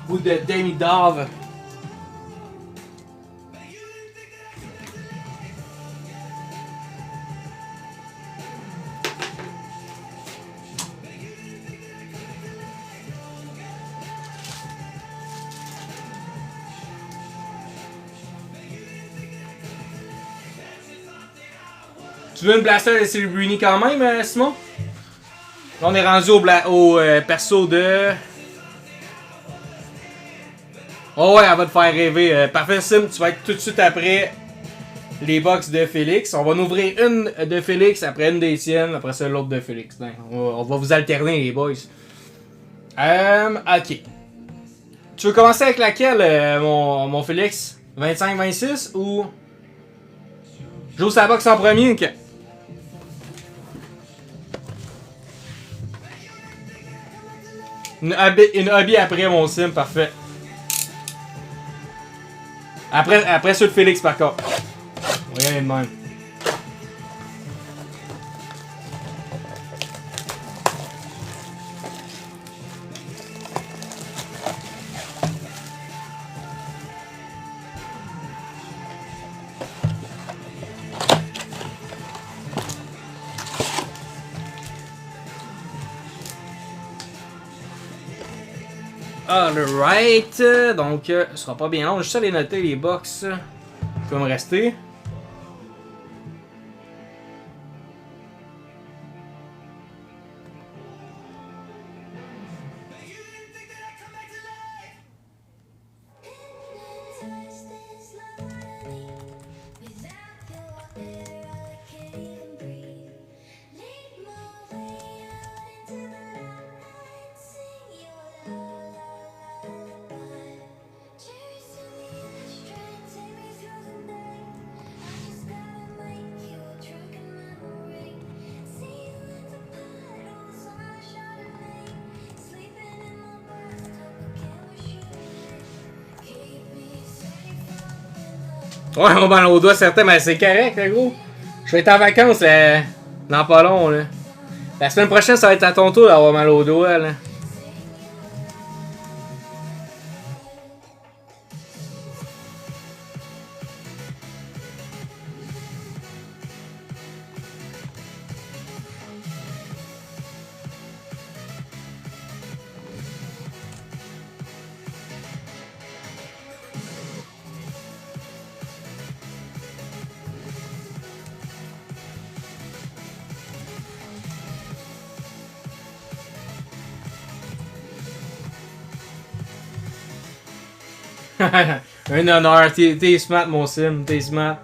Ou de Demi Dove. Tu veux une Blaster Celebrini quand même, Simon? Là, on est rendu au perso de... Oh ouais, elle va te faire rêver. Parfait, Sim, tu vas être tout de suite après les box de Félix. On va en ouvrir une de Félix, après une des tiennes, après ça l'autre de Félix. On va vous alterner, les boys. Ok. Tu veux commencer avec laquelle, mon Félix? 25-26 ou... J'ouvre sa box en premier, ok. Une hobby après mon sim, parfait. Après ceux de Félix par contre. Rien de même. Alright, donc ce sera pas bien long, juste aller noter les box qui vont me rester. Ouais, on va au doigt certain, mais c'est correct, là, gros. Je vais être en vacances dans pas long, là. La semaine prochaine, ça va être à ton tour d'avoir mal au doigt, là. Un honneur, t'es smart mon sim, t'es smart.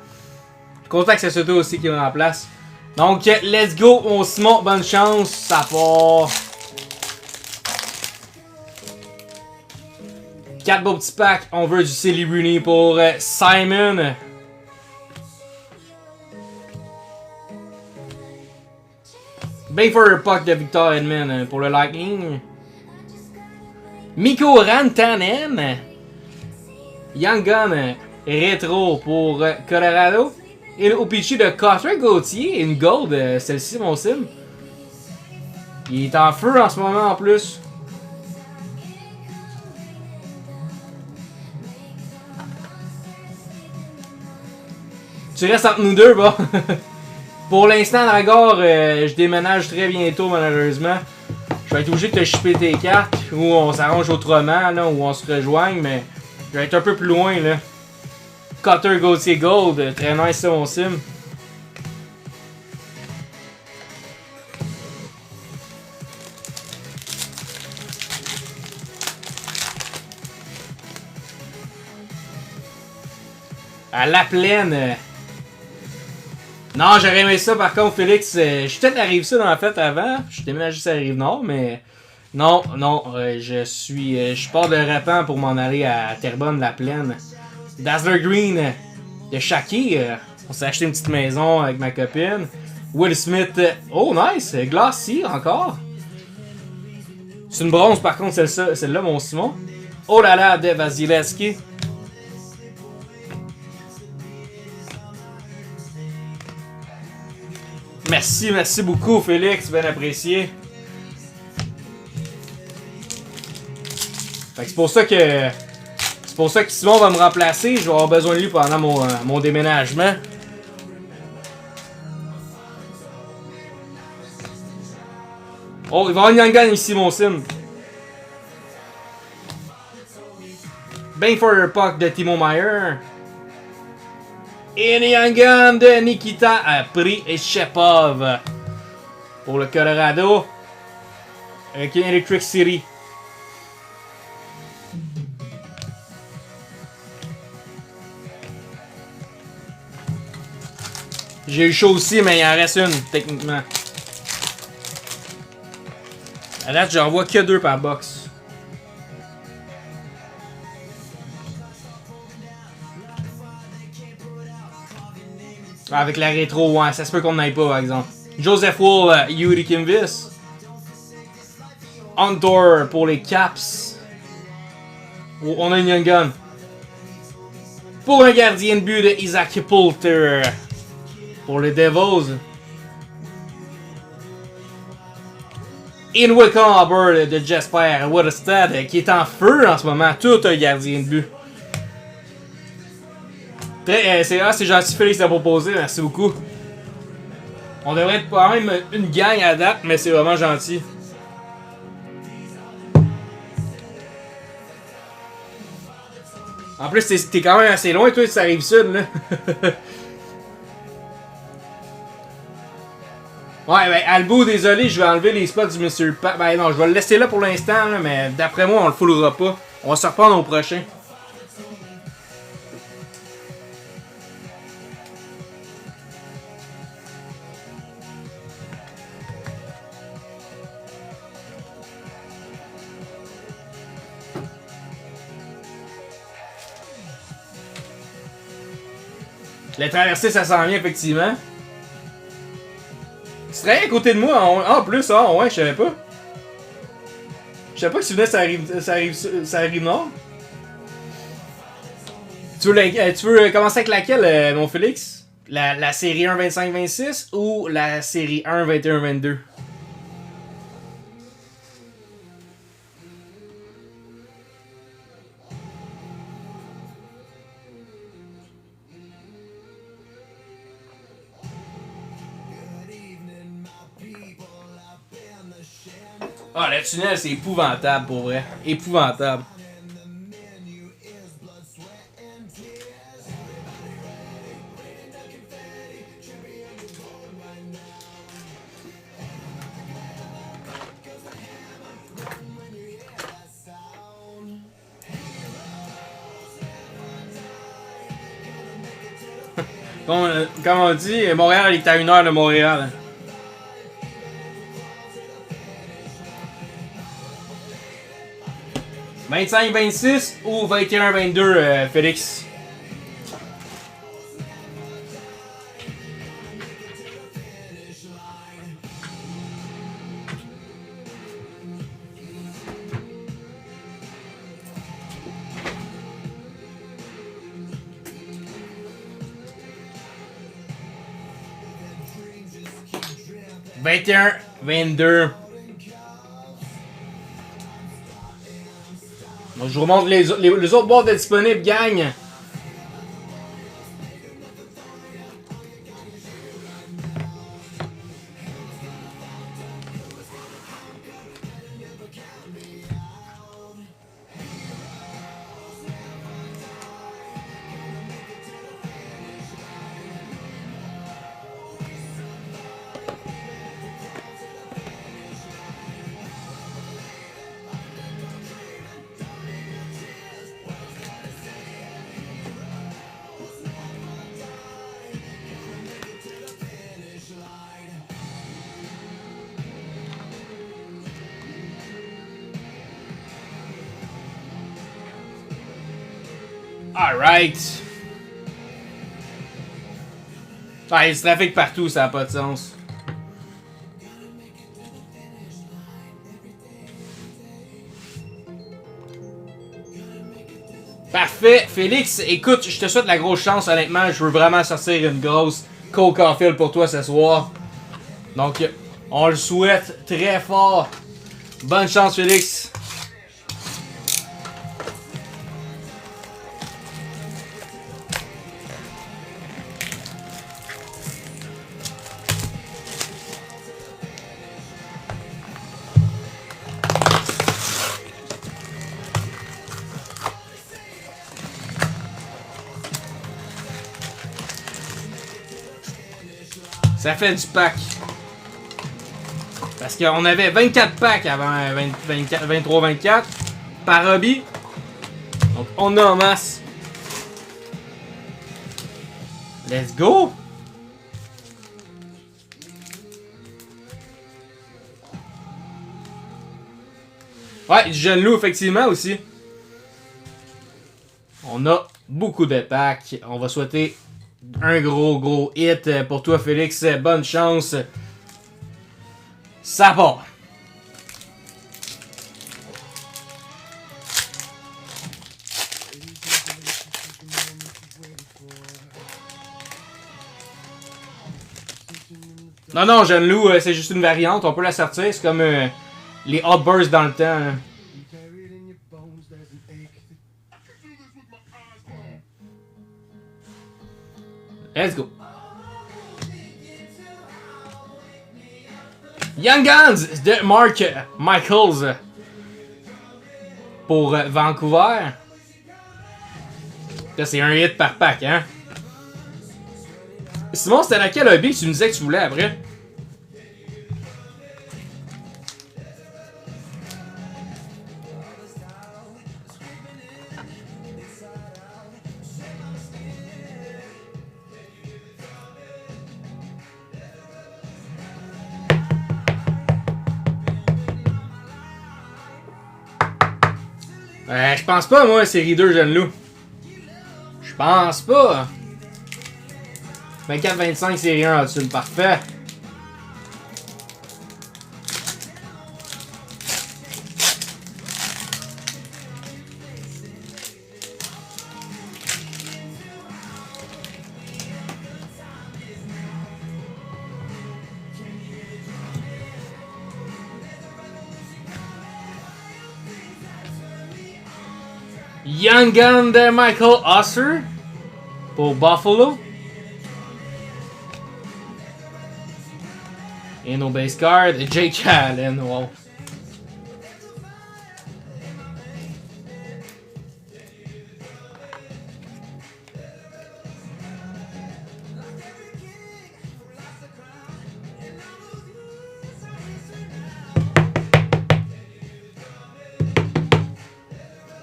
Je suis content que c'est toi aussi qui me remplace. Donc, let's go mon Simon, bonne chance, ça part. 4 beaux petits packs, on veut du Silly Rooney pour Simon. Ben for a puck de Victor Edmond pour le Lightning. Mikko Rantanen. Young Gun rétro pour Colorado. Et le OPG de Cutter Gauthier. Une gold, celle-ci, mon sim. Il est en feu en ce moment en plus. Tu restes entre nous deux, bah. Pour l'instant, Dragor, je déménage très bientôt, malheureusement. Je vais être obligé de te shipper tes cartes. Ou on s'arrange autrement, là, ou on se rejoigne, mais. Je vais être un peu plus loin là. Cutter Gauthier Gold, très nice ça mon sim. À la plaine. Non, j'aurais aimé ça par contre, Félix. Je suis peut-être arrivé ça dans la fête avant. Je suis déménagé sur la Rive-Nord, mais. Non, je pars de Rapan pour m'en aller à Terrebonne, la plaine. Dazzler Green de Shaki. On s'est acheté une petite maison avec ma copine. Will Smith. Oh, nice. Glacier encore. C'est une bronze par contre, celle-là, mon Simon. Oh là là, de Vasilevski. Merci beaucoup, Félix. Bien apprécié. Fait que c'est pour ça que Simon va me remplacer. Je vais avoir besoin de lui pendant mon déménagement. Oh, il va y avoir une Yangan ici, mon sim. Bang for your puck de Timo Meier. Et une Yangan de Nikita Prichepov. Pour le Colorado. Avec une Electric City. J'ai eu chaud aussi, mais il en reste une, techniquement. À date, j'en vois que 2 par box. Avec la rétro, ouais, ça se peut qu'on n'aille pas, par exemple. Joseph Wool, Yuri Kimvis. Andor pour les Caps. Oh, on a une Young Gun. Pour un gardien de but de Isaac Poulter. Pour les Devils. In Wickham de Jesper Woodstad qui est en feu en ce moment. Tout un gardien de but. C'est gentil Félix de proposer, merci beaucoup. On devrait être quand même une gang à date, mais c'est vraiment gentil. En plus, t'es quand même assez loin, toi, ça arrive sud, là. Ouais, ben, Albo, désolé, je vais enlever les spots du Mr. Pack. Ben non, je vais le laisser là pour l'instant, là, mais d'après moi, on le foulera pas. On va se reprendre au prochain. La traversée, ça s'en vient, effectivement. Tu travailles à côté de moi en plus, ah ouais, je savais pas. Je savais pas que si tu venais, ça arrive nord. Tu veux commencer avec laquelle, mon Félix? La série 1 25-26 ou la série 1 21-22? Ah, le tunnel, c'est épouvantable pour vrai. Épouvantable. Comme on dit, Montréal est à 1 heure de Montréal. 25-26 ou 21-22, Félix? « 21-22. » Donc, je vous remontre les autres boîtes disponibles, gang. Alright. Ah, il y a du trafic partout, ça n'a pas de sens. Parfait. Félix, écoute, je te souhaite la grosse chance, honnêtement. Je veux vraiment sortir une grosse Cole Caulfield pour toi ce soir. Donc, on le souhaite très fort. Bonne chance, Félix. Ça fait du pack. Parce qu'on avait 24 packs avant 23-24 par hobby. Donc on a en masse. Let's go! Ouais, du jeune loup effectivement aussi. On a beaucoup de packs. On va souhaiter un gros hit pour toi, Félix. Bonne chance. Ça part. Non, jeune loup, c'est juste une variante. On peut la sortir. C'est comme les Hot Bursts dans le temps. Hein. Let's go. Young Guns de Mark Michaels pour Vancouver. Là, c'est un hit par pack, hein? Simon, c'était laquelle hobby que tu me disais que tu voulais après? Je pense pas, moi, série 2, Jeune Loup. Je pense pas. 24-25, série 1, là-dessus, parfait. Young Gun de Michael Osser pour Buffalo. Et nos base card, Jake Allen. Wow.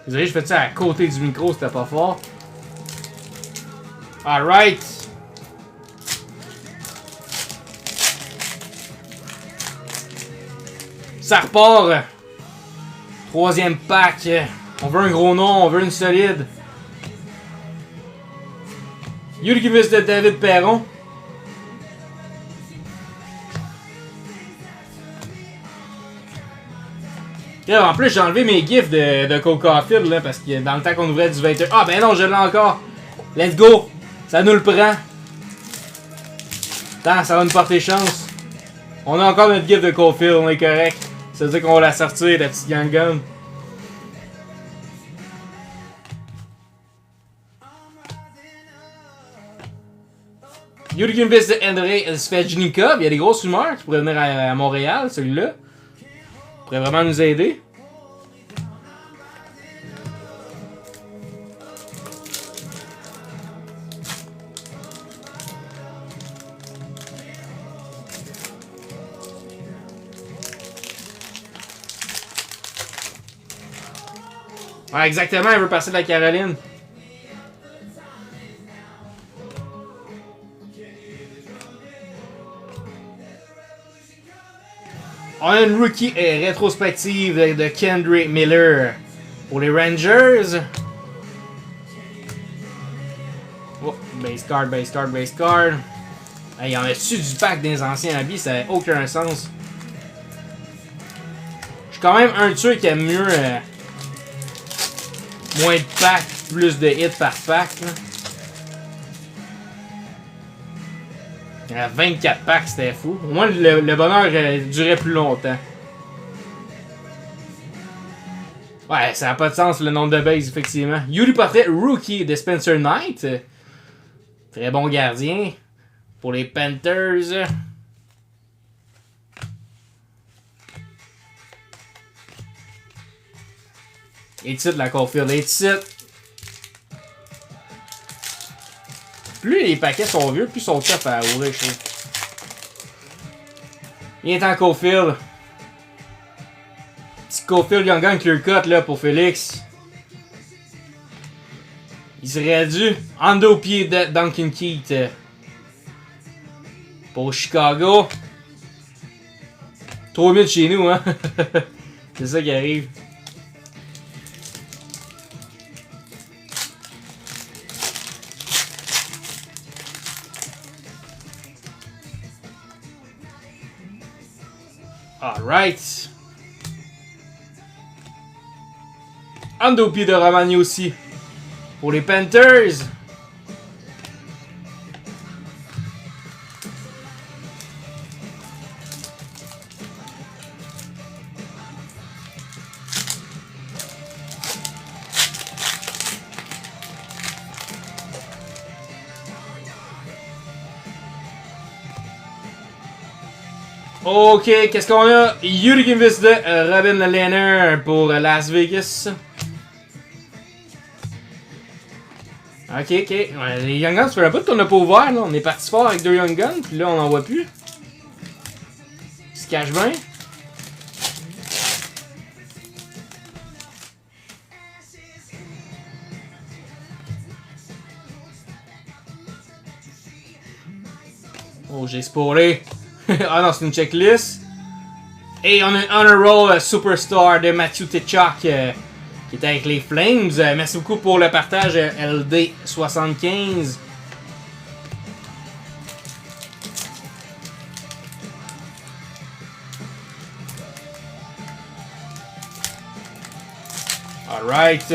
Désolé, je fais ça à côté du micro, c'était pas fort. Alright. Ça repart. Troisième pack. On veut un gros nom, on veut une solide. Yurgivis de David Perron. Là, en plus, j'ai enlevé mes gifs de Cole Caulfield là, parce que dans le temps qu'on ouvrait du 21. Ah ben non, je l'ai encore. Let's go. Ça nous le prend. Attends, ça va nous porter chance. On a encore notre gif de Caulfield, on est correct. Ça veut dire qu'on va la sortir, la petite Young Gun. Yurgivis de Andrei Svechnikov. Il y a des grosses rumeurs qui pourraient venir à Montréal, celui-là. Pourrait vraiment nous aider. Ouais, exactement, elle veut passer de la Caroline. On a une rookie rétrospective de Kendrick Miller pour les Rangers. Oh, base card, base card, base card. Hey, y en a-tu du pack des anciens habits? Ça n'a aucun sens. Je suis quand même un tueur qui aime mieux moins de packs, plus de hits par pack. Là. Il y a 24 packs, c'était fou. Au moins, le bonheur durait plus longtemps. Ouais, ça n'a pas de sens le nombre de bases, effectivement. Yuri Portrait, rookie de Spencer Knight. Très bon gardien. Pour les Panthers. Et titre la Caulfield. Et titre. Plus les paquets sont vieux, plus ils sont tough à ouvrir, je trouve. Il est en Caulfield. Petit Caulfield Young Gun clear cut là pour Félix. Il serait dû en dos pied de Duncan Keith. Pour Chicago. Trop mieux de chez nous, hein. C'est ça qui arrive. Alright. Andopi de Romagny aussi. Pour les Panthers. Ok, qu'est-ce qu'on a? Yurgivis de Robin Lehner pour Las Vegas. Ok, ok. Ouais, les Young Guns, ça fait un bout qu'on n'a pas ouvert, là. On est parti fort avec 2 Young Guns, puis là, on n'en voit plus. Il se cache bien. Oh, j'ai spoilé. Ah non, c'est une checklist. Et on a un Honor Roll Superstar de Matthew Tkachuk qui est avec les Flames. Merci beaucoup pour le partage, LD75. Alright.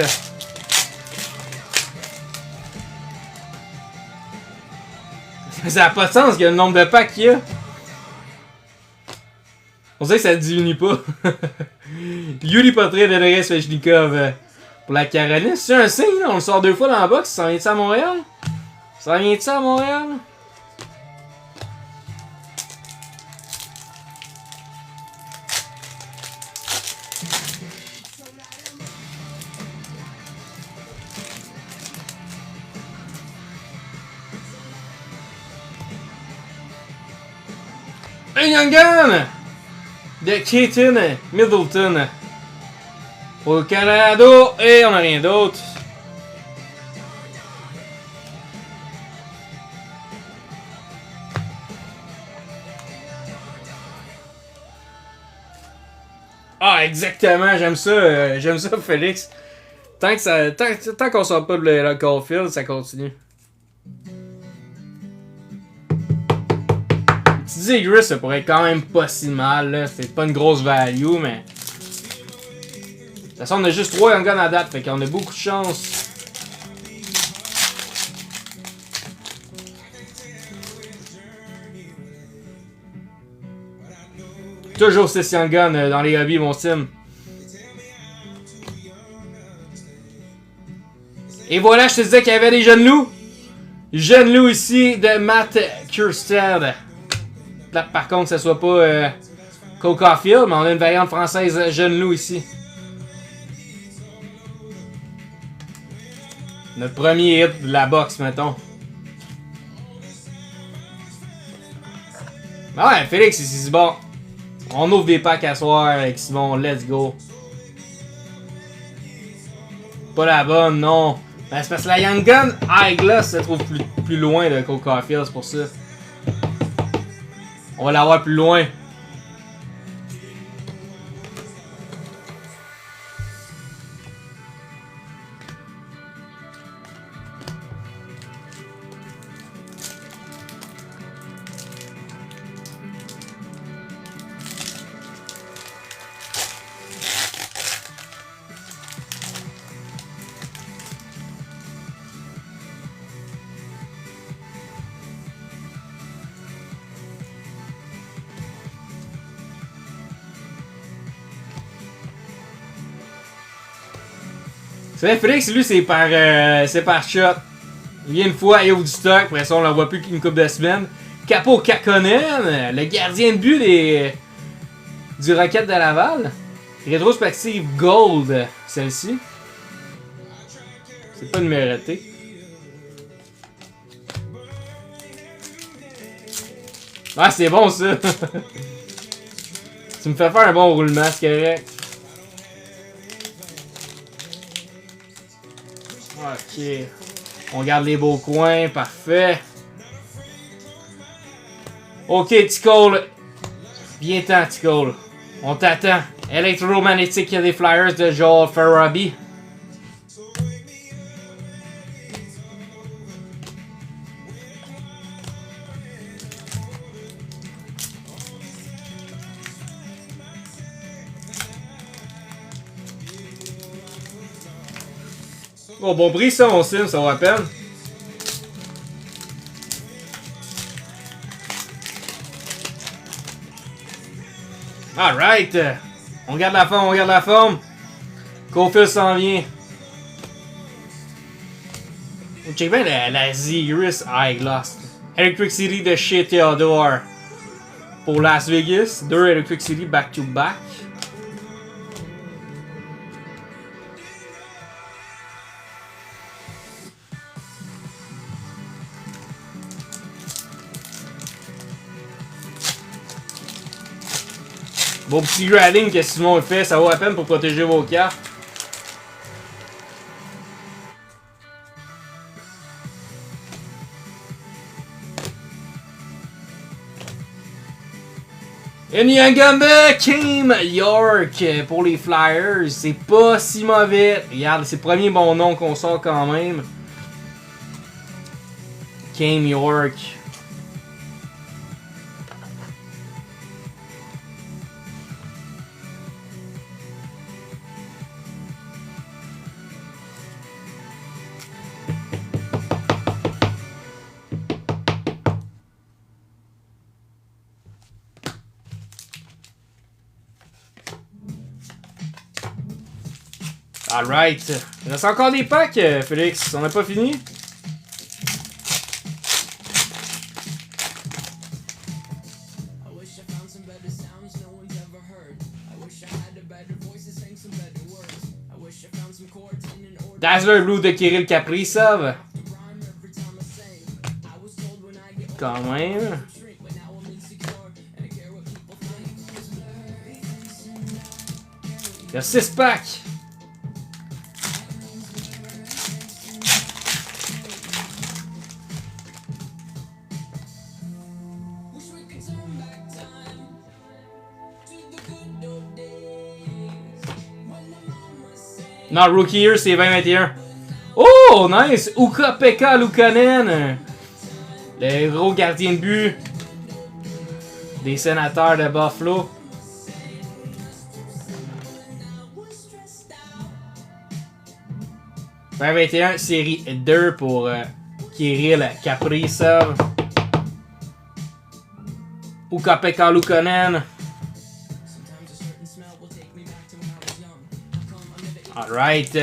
Ça n'a pas de sens qu'il y a le nombre de packs qu'il y a. On sait que ça diminue pas. Yuri Portrait d'Andrei Svechnikov pour la Caroline. C'est un signe, là? On le sort 2 fois dans la box. Ça vient de ça à Montréal? Ça vient de ça à Montréal? Un Young Gun de Keaton Middleton pour le Canada et on n'a rien d'autre. Ah, exactement, j'aime ça Félix. Tant qu'on sort pas de le Caulfield, ça continue. Zegras, ça pourrait être quand même pas si mal, là. C'est pas une grosse value, mais. De toute façon, on a juste 3 Young Guns à date, fait qu'on a beaucoup de chance. Toujours 6 Young Guns dans les hobbies, mon sim. Et voilà, je te disais qu'il y avait des jeunes loups. Jeunes loups ici de Matt Kirstead. Par contre, que ce soit pas Cole Caulfield, mais on a une variante française jeune loup ici. Notre premier hit de la box, mettons. Ah ouais, Félix, c'est bon. On ouvre des packs à soir avec Simon, let's go. Pas la bonne, non. Ben, c'est parce que la Young Gun High Gloss se trouve plus loin de Cole Caulfield, c'est pour ça. On va l'avoir plus loin. C'est vrai, Félix, lui, c'est par shot. Il vient une fois, il ouvre du stock, après ça, on l'en voit plus qu'une couple de semaines. Capo Kakkonen, le gardien de but du Rocket de Laval. Rétrospective Gold, celle-ci. C'est pas numéroté. Ah, c'est bon, ça! Tu me fais faire un bon roulement, c'est correct. Ok. On garde les beaux coins, parfait. Ok, T-Cole. Viens-t'en, T-Cole. On t'attend. Electromagnétique des Flyers de Joel Farabee. Oh, bon prix ça, mon sim, ça vaut la peine. Alright. On garde la forme, on garde la forme. Caulfield s'en vient. On check bien la Zegras High Gloss. Electric City de chez Theodore. Pour Las Vegas. 2 Electric City back to back. Bon petit grading que Simon fait, ça vaut la peine pour protéger vos cartes. Nyangamba Kim York pour les Flyers. C'est pas si mauvais. Regarde, c'est le premier bon nom qu'on sort quand même. Kim York. Alright. Il reste encore des packs, Félix. On n'a pas fini? Dazzler Blue de Kirill Kaprizov. Quand même. Il y a 6 packs. Non, Rookie Year, c'est 2021. Oh, nice! Ukko-Pekka Luukkonen. Le gros gardien de but des Sénateurs de Buffalo. « 2021, série 2 pour Kirill Kaprizov. Ukko-Pekka Luukkonen. Alright.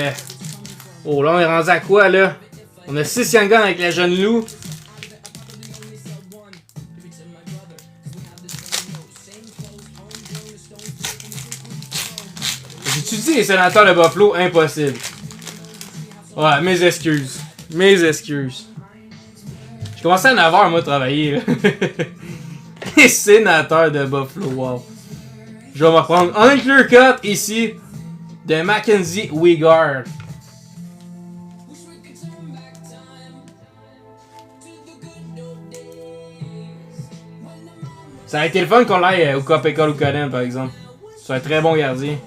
Oh, là, on est rendu à quoi, là? On a 6 Young Guns avec la jeune loup. J'ai-tu dit les Sénateurs de Buffalo? Impossible. Ouais, mes excuses. Mes excuses. J'ai commencé à 9h, moi, travailler, là. Les Sénateurs de Buffalo, wow. Je vais me reprendre. On a une clear cut, ici, de Mackenzie Weegar. Ça a été le fun qu'on l'aille au Ukko-Pekka Luukkonen, par exemple. C'est un très bon gardien.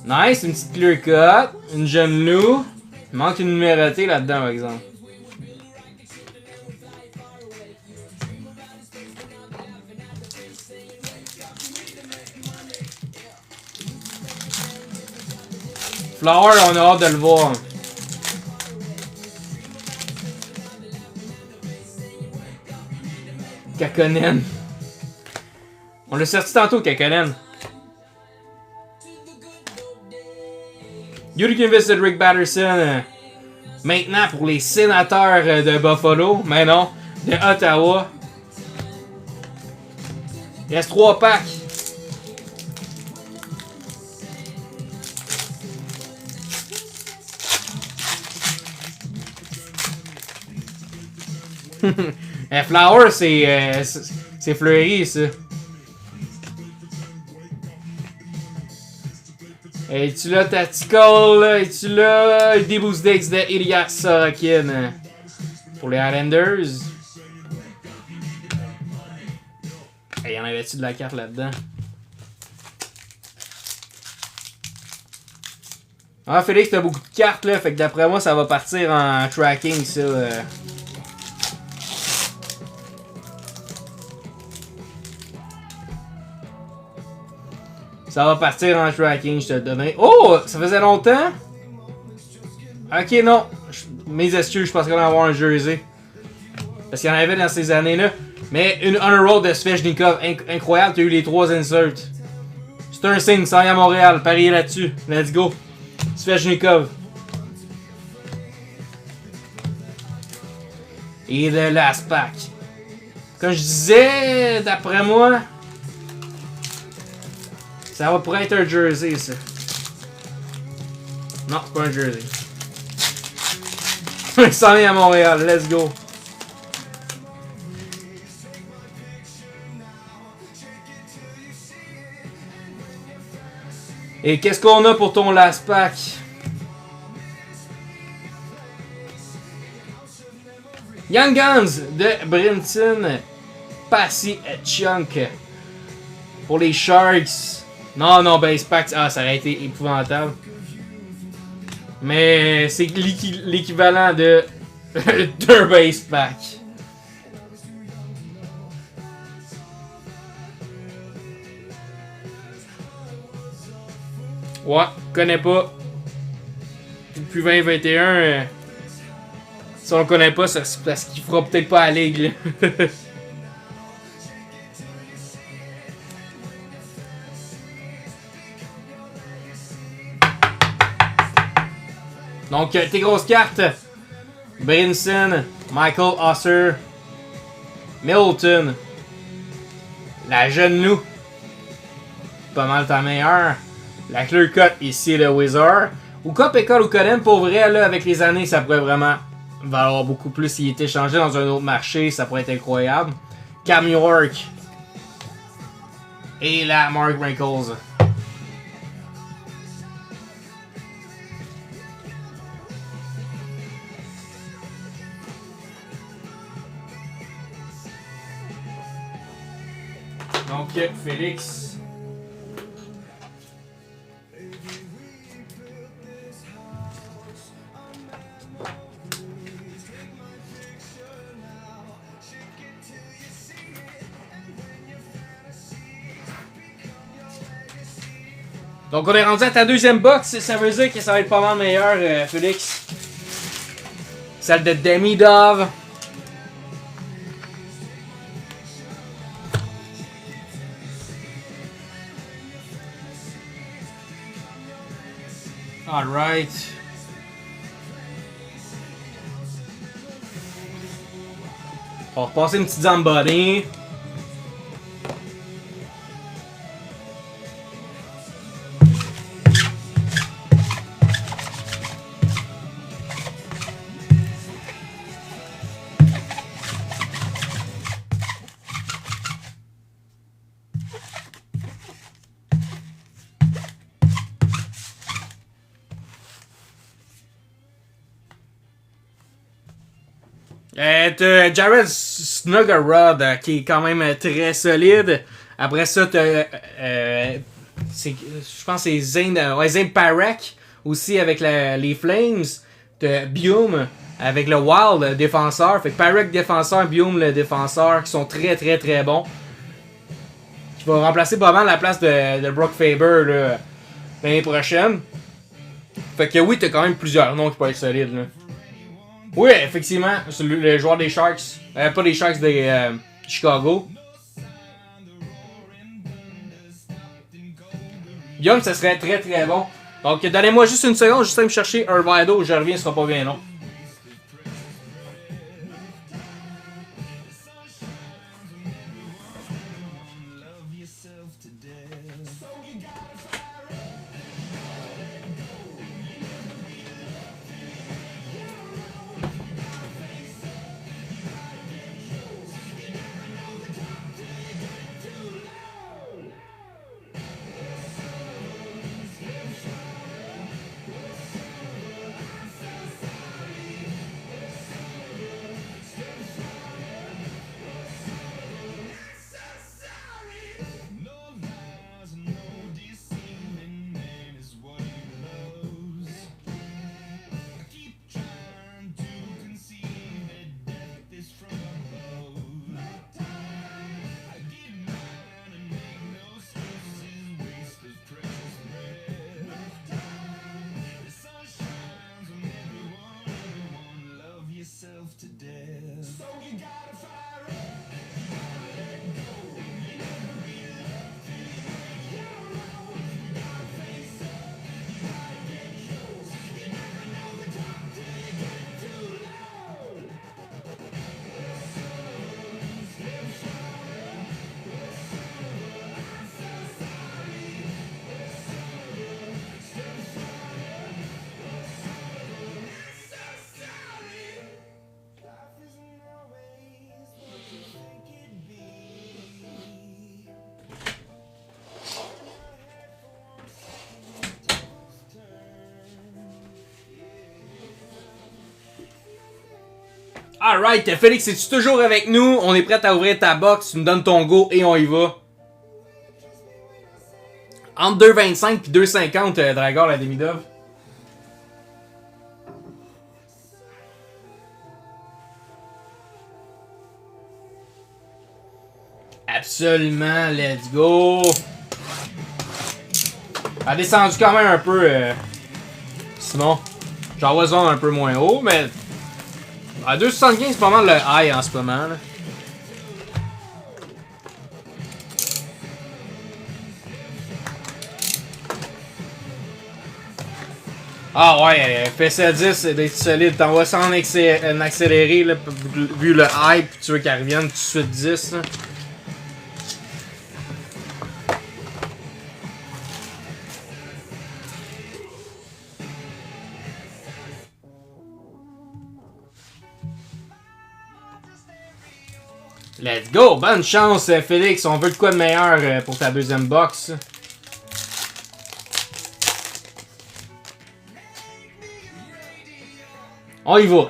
Nice, une petite clear cut, une jeune loup. Il manque une numérotée là-dedans, par exemple. Flower, on a hâte de le voir. Kakkonen. On l'a sorti tantôt, Kakkonen. Jurgen Vincent, Rick Batterson. Maintenant pour les Sénateurs de Buffalo. Mais non, de Ottawa. Il reste 3 packs. Flower, c'est fleuri, ça. Es-tu là, Tactical? Es-tu là? D-Boost Dex de Ilya Sorokin. Pour les Islanders. Hey, y'en avait-tu de la carte là-dedans? Ah, Félix, t'as beaucoup de cartes, là. Fait que d'après moi, ça va partir en tracking, ça. Ça va partir en tracking, je te le donne. Oh! Ça faisait longtemps? Ok, non. Mes excuses, je pensais qu'on allait avoir un jersey. Parce qu'il y en avait dans ces années-là. Mais une honor roll de Svechnikov. Incroyable, tu as eu les 3 inserts. C'est un signe, ça y à Montréal. Pariez là-dessus. Let's go. Svechnikov. Et le last pack. Comme je disais, d'après moi... Ça va pourrait être un jersey, ça. Non, c'est pas un jersey. Il s'en est à Montréal, let's go. Et qu'est-ce qu'on a pour ton last pack? Young Guns de Brinson Passy Chunk pour les Sharks. Non, base pack, ça aurait été épouvantable. Mais c'est l'équivalent de deux base pack. Ouais, connais pas. Depuis 2021, si on le connaît pas, c'est parce qu'il fera peut-être pas la ligue. Donc, tes grosses cartes. Brinson, Michael Osser, Milton, la jeune loup. Pas mal ta meilleure. La clear cut ici, le Wizard. Ou Cup École ou Coden, pour vrai, là, avec les années, ça pourrait vraiment valoir beaucoup plus s'il était changé dans un autre marché. Ça pourrait être incroyable. Cam York. Et la Mark Wrinkles. Donc, Félix. Donc on est rendu à ta deuxième box, ça veut dire que ça va être pas mal meilleur, Félix. Celle de Demi Dove. Alright. On va repasser une petite Zamboni. T'as Jared Snuggerud qui est quand même très solide. Après ça, t'as je pense que c'est Zane Parek aussi avec les Flames. T'as Bium avec le Wild défenseur. Fait que Parek défenseur, Bium le défenseur qui sont très très très bons. Qui va remplacer pas mal la place de Brock Faber l'année prochaine. Fait que oui, t'as quand même plusieurs noms qui peuvent être solides là. Oui, effectivement, c'est le joueur des Sharks. Pas des Sharks, des Chicago. Young, ça serait très très bon. Donc, donnez-moi juste une seconde, juste à me chercher un verre d'eau, je reviens, ce sera pas bien long. Alright, Félix, es-tu toujours avec nous? On est prêt à ouvrir ta box, tu me donnes ton go et on y va. Entre 2,25 et 2,50, Dragor, la demi-dove. Absolument, let's go! Elle a descendu quand même un peu, Simon. J'en vois ça un peu moins haut, mais... À 2,75, c'est pas mal le high en ce moment, là. Ah ouais, FSL 10, c'est d'être solide. T'envoies ça en accéléré, là, vu le hype, puis tu veux qu'elle revienne tout de suite 10. Là. Let's go! Bonne chance, Félix. On veut de quoi de meilleur pour ta deuxième box. On y va.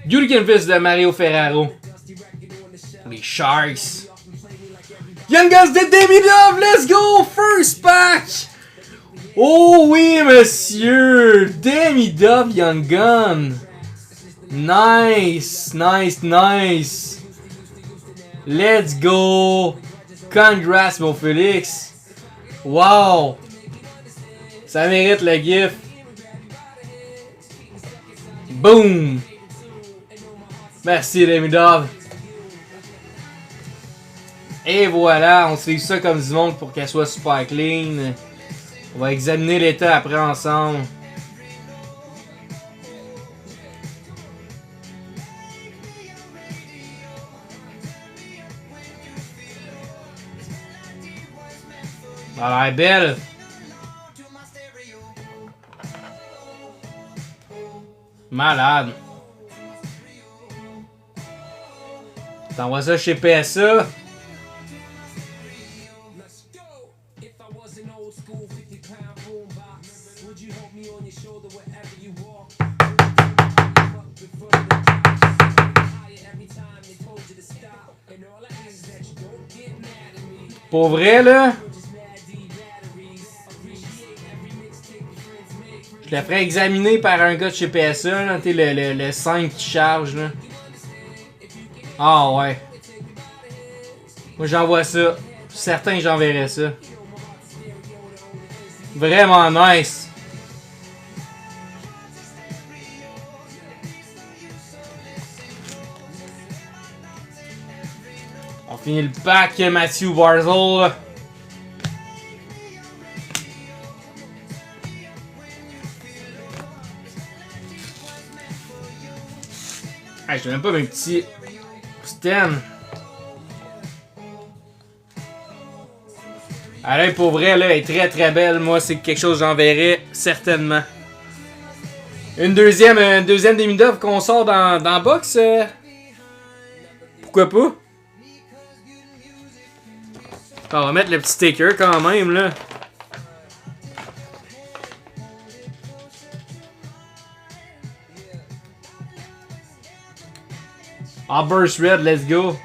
Beauty Canvas de Mario Ferraro. Les Sharks. Young Guns de Demi-Dove, let's go! First pack! Oh oui, monsieur! Demi-Dove Young Gun. Nice, nice, nice. Let's go! Congrats, mon Félix! Wow! Ça mérite le gif. Boom! Merci, Demi-Dove. Et voilà, on se livre ça comme du monde pour qu'elle soit super clean. On va examiner l'état après ensemble. Elle a l'air belle. Malade. T'envoies ça chez PSA. Pour vrai, là, je le ferais examiner par un gars de chez PSA, là, le 5 qui charge, là. Ah ouais. Moi, j'envoie ça. Je suis certain que j'enverrai ça. Vraiment nice. On finit le pack, Matthew Barzal. Hey, j'ai même pas mes petits Stan. Allez, pour vrai, là, elle est très très belle. Moi, c'est quelque chose que j'enverrai certainement. Une deuxième demi-dove qu'on sort dans box. Pourquoi pas? On va mettre le petit sticker quand même, là. Ah, Burst Red, let's go.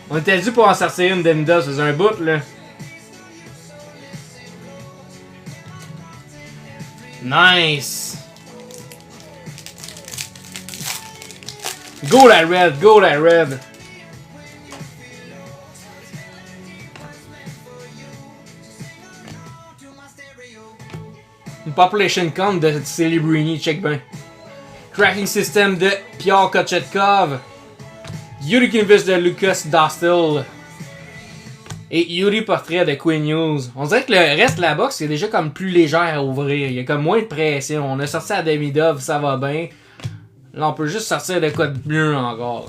On était dû pour en sortir une demi-dove, ça faisait un bout, là. Nice. Go la red, go la red. Une population count de Celebrini, check ben. Tracking system de Pierre Kochetkov. Yuri Canvas de Lucas Dostal. Et Yuri Portrait de Queen News. On dirait que le reste de la box est déjà comme plus légère à ouvrir. Il y a comme moins de pression. On a sorti à demi-dove, ça va bien. Là, on peut juste sortir de quoi de mieux encore.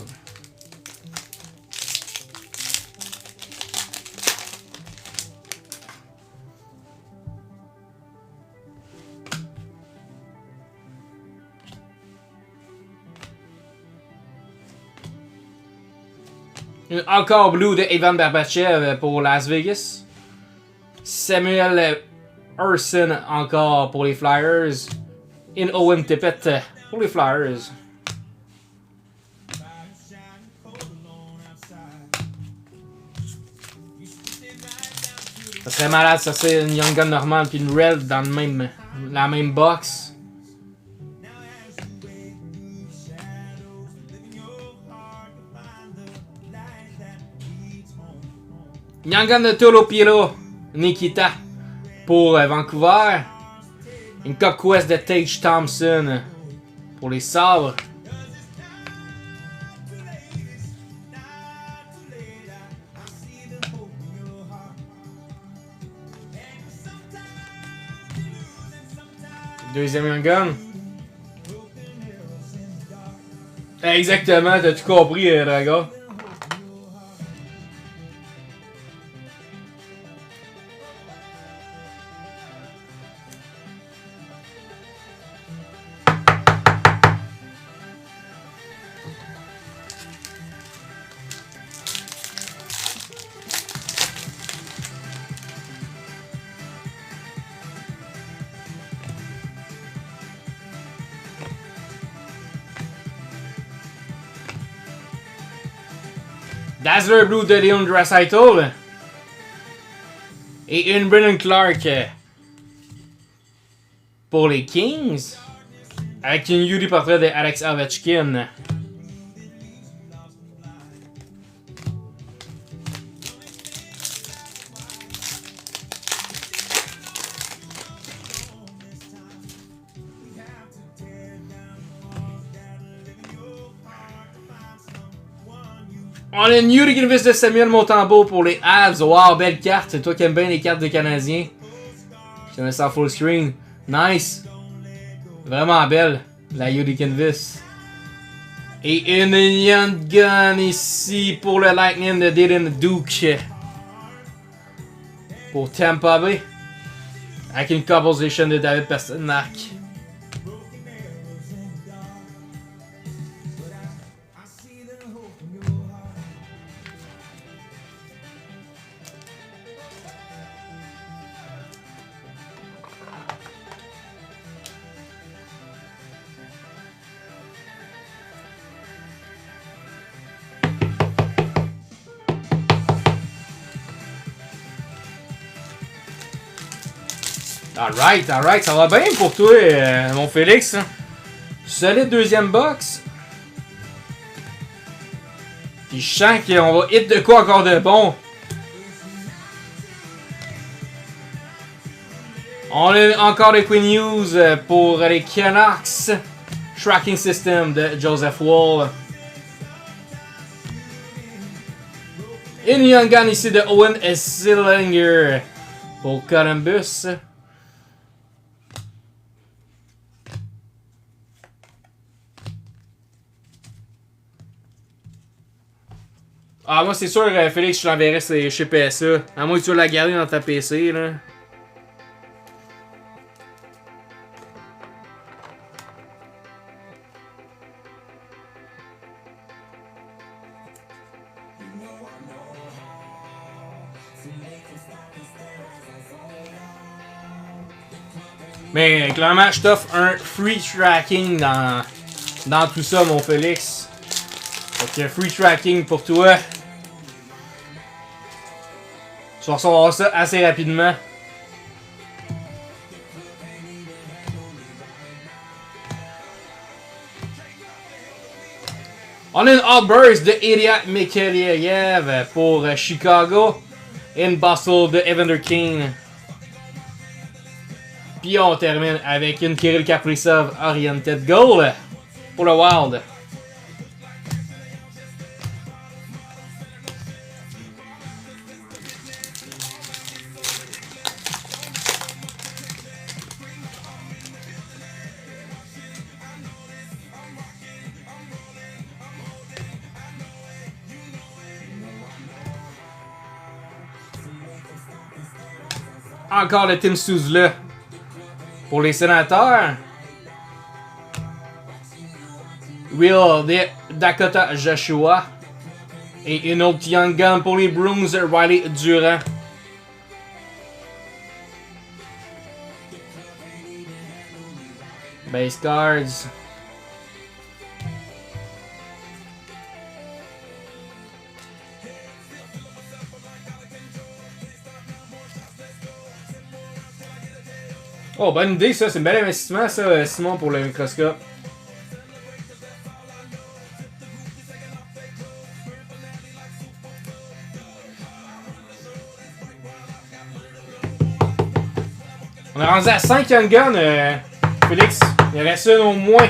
Une encore blue de Ivan Barbachev pour Las Vegas. Samuel Urson encore pour les Flyers. Et Owen Tippett pour les Flyers. Ça serait malade, ça c'est une Young Gun normale puis une Red dans la même box. Young Gun de Tolopilo, Nikita pour Vancouver. Une Cup Quest de Tage Thompson pour les Sabres. Deuxième Young Gun. Exactement, t'as tout compris, Draga. Dazzler Blue de Leon Draisaitl. Et une Brennan Clark pour les Kings. Avec une Yuri portrait de Alex Ovechkin. On a une Yuri Gunvis de Samuel Montembeault pour les Avs. Wow, belle carte. C'est toi qui aimes bien les cartes de Canadiens. Je te mets ça en full screen. Nice. Vraiment belle, la Yuri Gunvis. Et une Young Gun ici pour le Lightning de Dylan Duke. Pour Tampa Bay. Avec une composition de David Pastrnak. Alright, ça va bien pour toi, mon Félix. Solide deuxième box. Puis je sens qu'on va hit de quoi encore de bon. On a encore les Queen News pour les Canucks. Tracking System de Joseph Woll. Une Young Gun ici de Owen Sillinger pour Columbus. Ah, moi, c'est sûr, Félix, je l'enverrai chez PSA. À moins que tu veux la garder dans ta PC, là. Mais clairement, je t'offre un free tracking dans tout ça, mon Félix. Donc, free tracking pour toi. Tu vas recevoir ça assez rapidement. On a une Outburst de Ilya Mikheyev pour Chicago. Et une Bustle de Evander Kane. Puis on termine avec une Kirill Kaprizov Oriented Goal pour le Wild. Encore le Tim Stützle pour les Sénateurs. Will de Dakota Joshua. Et une autre Young Gun pour les Bruins, Riley Durant. Base cards. Oh, bonne idée ça, c'est un bel investissement ça, Simon, pour le microscope. On est rendu à 5 Young Guns, Félix. Il en reste une au moins.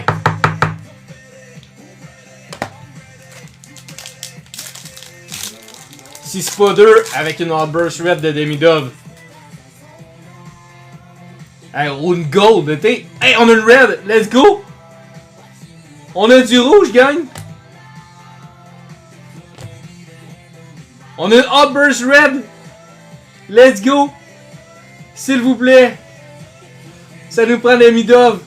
Si c'est pas deux, avec une Outburst Red de Demi-Dove. Hey, une gold, t'es. Hey, on a une red, let's go! On a du rouge, gang! On a une Outburst Red! Let's go! S'il vous plaît! Ça nous prend Demi-Dove!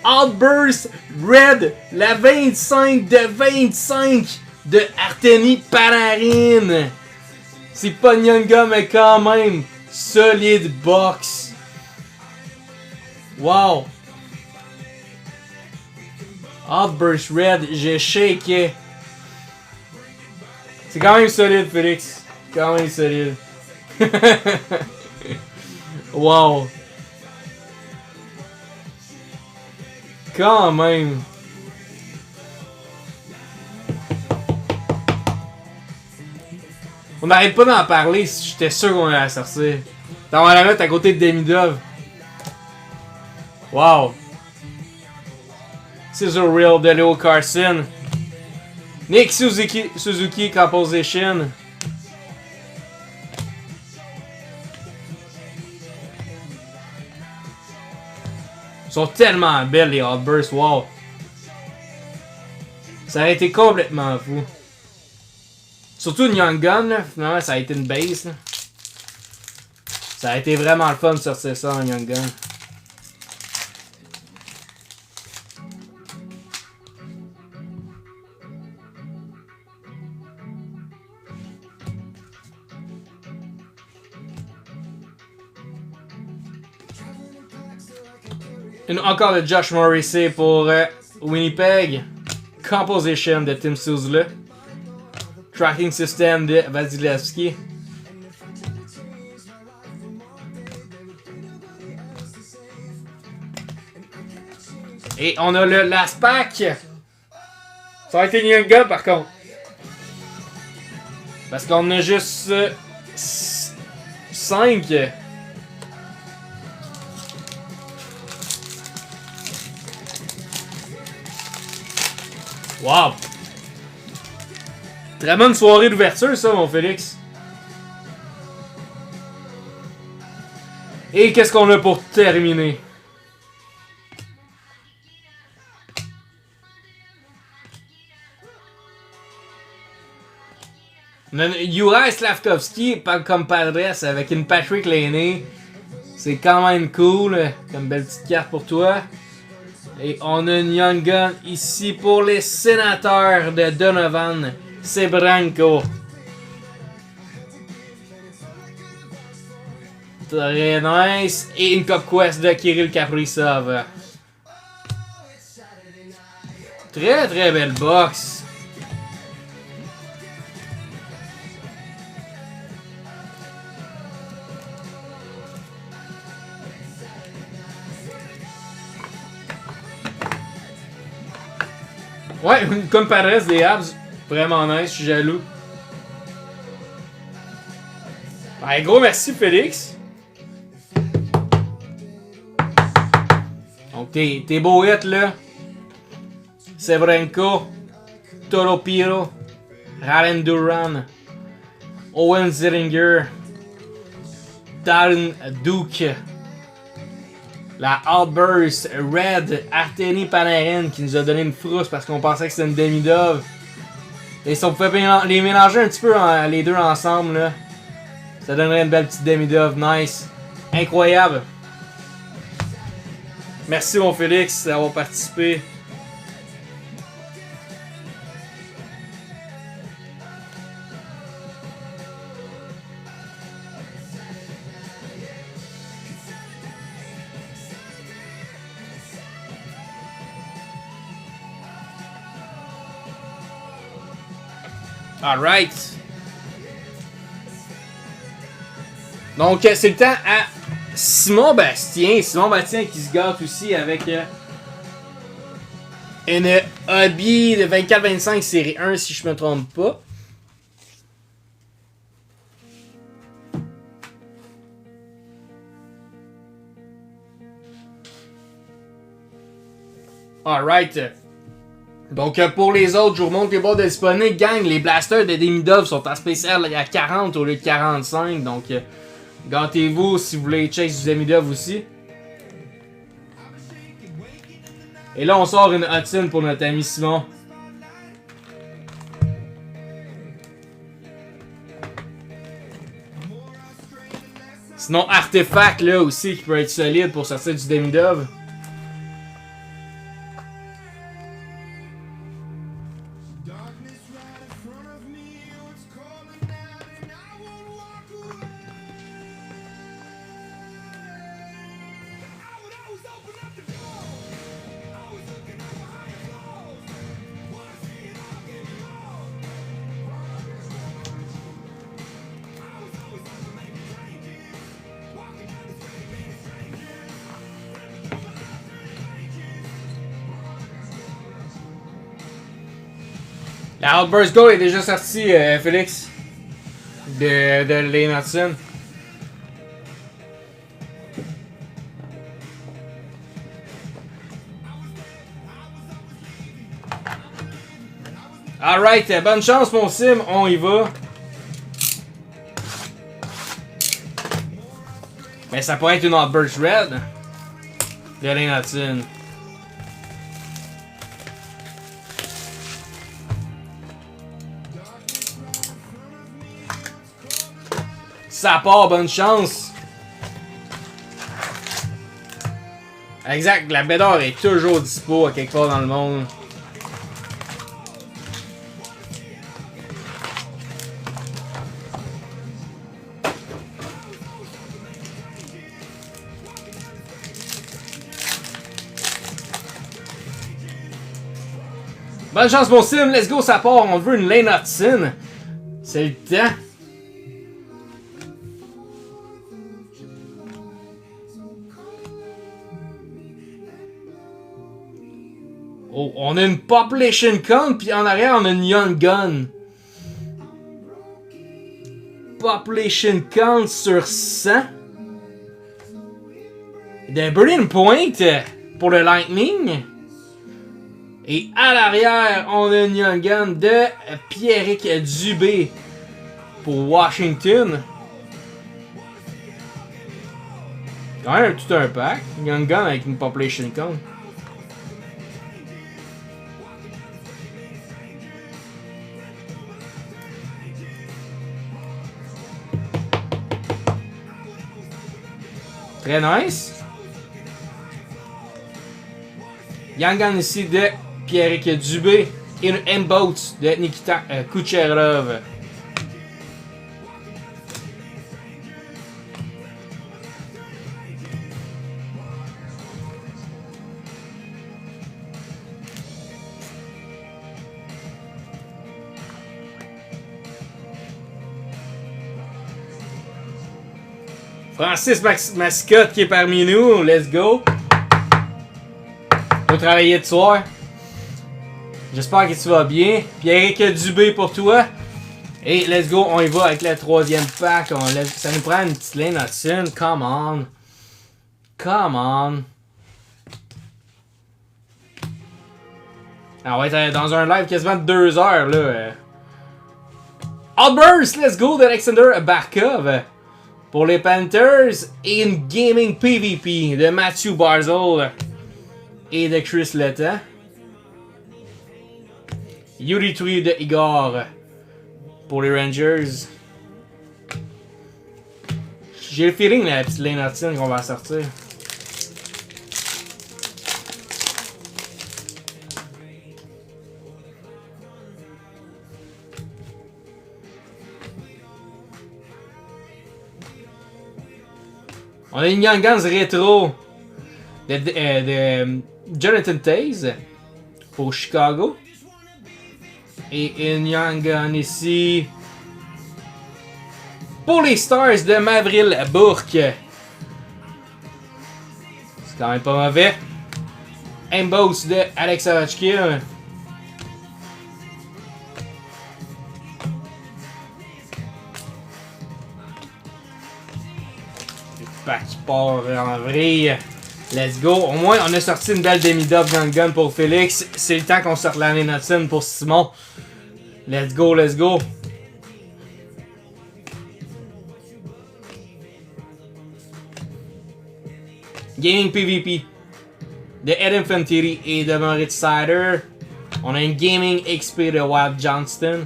Outburst Red! La 25 de 25 de Artemi Panarin! C'est pas Nyanga, mais quand même! Solide box. Wow. Outburst Red, j'ai shaké. C'est quand même solide, Félix. Quand même solide. Wow. Quand même. On n'arrête pas d'en parler, j'étais sûr qu'on allait la sortir. On va la mettre à côté de Demi-Dove. Wow. Scissor Reel de Leo Carson. Nick Suzuki Composition. Ils sont tellement belles les Outbursts, wow. Ça a été complètement fou. Surtout une Young Gun, là. Finalement ça a été une base. Là. Ça a été vraiment le fun de sortir ça en Young Gun. Encore de Josh Morrissey pour Winnipeg. Composition de Tim Stützle. Tracking System de Vasilevsky. Et on a le last pack. Ça va être une Young Gun par contre. Parce qu'on a juste 5. Wow! Très bonne soirée d'ouverture, ça, mon Félix. Et qu'est-ce qu'on a pour terminer? Juraj Slafkovsky comme Padres avec une Patrick Laine. C'est quand même cool. Comme belle petite carte pour toi. Et on a une Young Gun ici pour les Sénateurs de Donovan Sebranko. Très nice. Et une Cup Quest de Kirill Kaprizov. Très très belle box. Ouais, comme Padres des Habs, vraiment nice, je suis jaloux. Ben, gros merci Félix. Donc tes beaux hits là. Sebranko, Toropiro, Ralen Duran, Owen Zeringer, Darren Duke. La Outburst Red Artemi Panarin qui nous a donné une frousse parce qu'on pensait que c'était une Demi-Dove. Et si on pouvait les mélanger un petit peu les deux ensemble, là, ça donnerait une belle petite Demi-Dove. Nice. Incroyable. Merci mon Félix d'avoir participé. Alright. Donc, c'est le temps à Simon Bastien. Simon Bastien qui se gâte aussi avec une Hobby de 24-25 série 1, si je me trompe pas. Alright. Donc, pour les autres, je vous remontre les boîtes disponibles. Gang, les blasters de Demidov sont en spécial à 40 au lieu de 45. Donc, gâtez-vous si vous voulez chase du Demidov aussi. Et là, on sort une Hudson pour notre ami Simon. Sinon, Artefact là aussi qui peut être solide pour sortir du Demidov. La Outburst Gold est déjà sortie, Félix. De Lane Hudson. Alright, bonne chance mon sim, on y va. Mais ça pourrait être une Outburst Red. De Lane Hudson. Ça part, bonne chance. Exact, la Bédard est toujours dispo à quelque part dans le monde. Bonne chance mon sim, let's go, ça part, on veut une Lane Hudson. C'est le temps. Oh, on a une Population Count, puis en arrière, on a une Young Gun. Population Count sur 100. D'un Burning Point pour le Lightning. Et à l'arrière, on a une Young Gun de Pierrick Dubé pour Washington. Quand même tout un pack. Young Gun avec une Population Count. Très nice. Young Gun ici de Pierrick Dubé et une M-Boat de Nikita Kucherov. Francis Mascotte qui est parmi nous, let's go. On va travailler de soir. J'espère que tu vas bien. Pierrick Dubé pour toi. Et let's go, on y va avec le troisième pack. Ça nous prend une petite Lane Hudson. Come on. Come on. On va être dans un live quasiment de 2 heures là. Outburst, let's go d'Alexander Barkov. Pour les Panthers et une Gaming PvP de Matthew Barzal et de Chris Letang. Yuri Tree de Igor pour les Rangers. J'ai le feeling la petite Lane Hudson qu'on va sortir. On a une Young Guns rétro de Jonathan Toews pour Chicago. Et une Young Gun ici. Pour les Stars de Mavril Bourque. C'est quand même pas mauvais. Embos de Alex Ovechkin. Le pack part en vrille. Let's go. Au moins, on a sorti une belle demi-dub Young Gun pour Félix. C'est le temps qu'on sorte l'année Notson pour Simon. Let's go, let's go. Gaming PvP de Adam Fantieri et de Moritz Sider. On a une Gaming XP de Wild Johnston.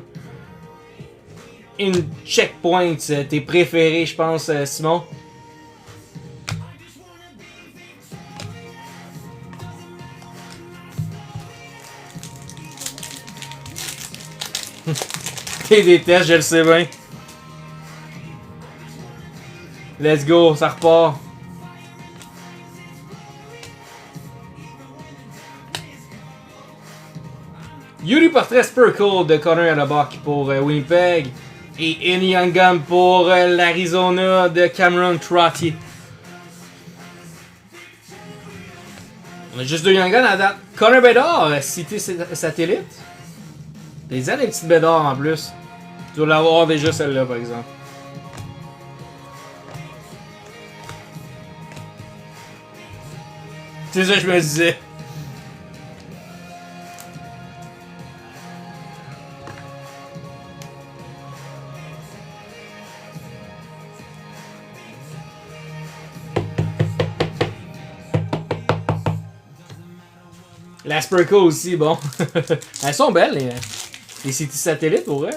Une checkpoint, tes préférés, je pense, Simon. T'es des tests, je le sais bien. Let's go, ça repart. Yuri Portrait Spurkle de Connor Hellebuck pour Winnipeg. Et une Young Gun pour l'Arizona de Cameron Trottier. On a juste deux Young Guns à date. Connor Bedard, cité satellite. Les a des petites Bedard en plus. Tu dois l'avoir déjà celle-là par exemple. C'est ça que je me disais. La Spurco aussi, bon. Elles sont belles, les cités satellites, pour vrai.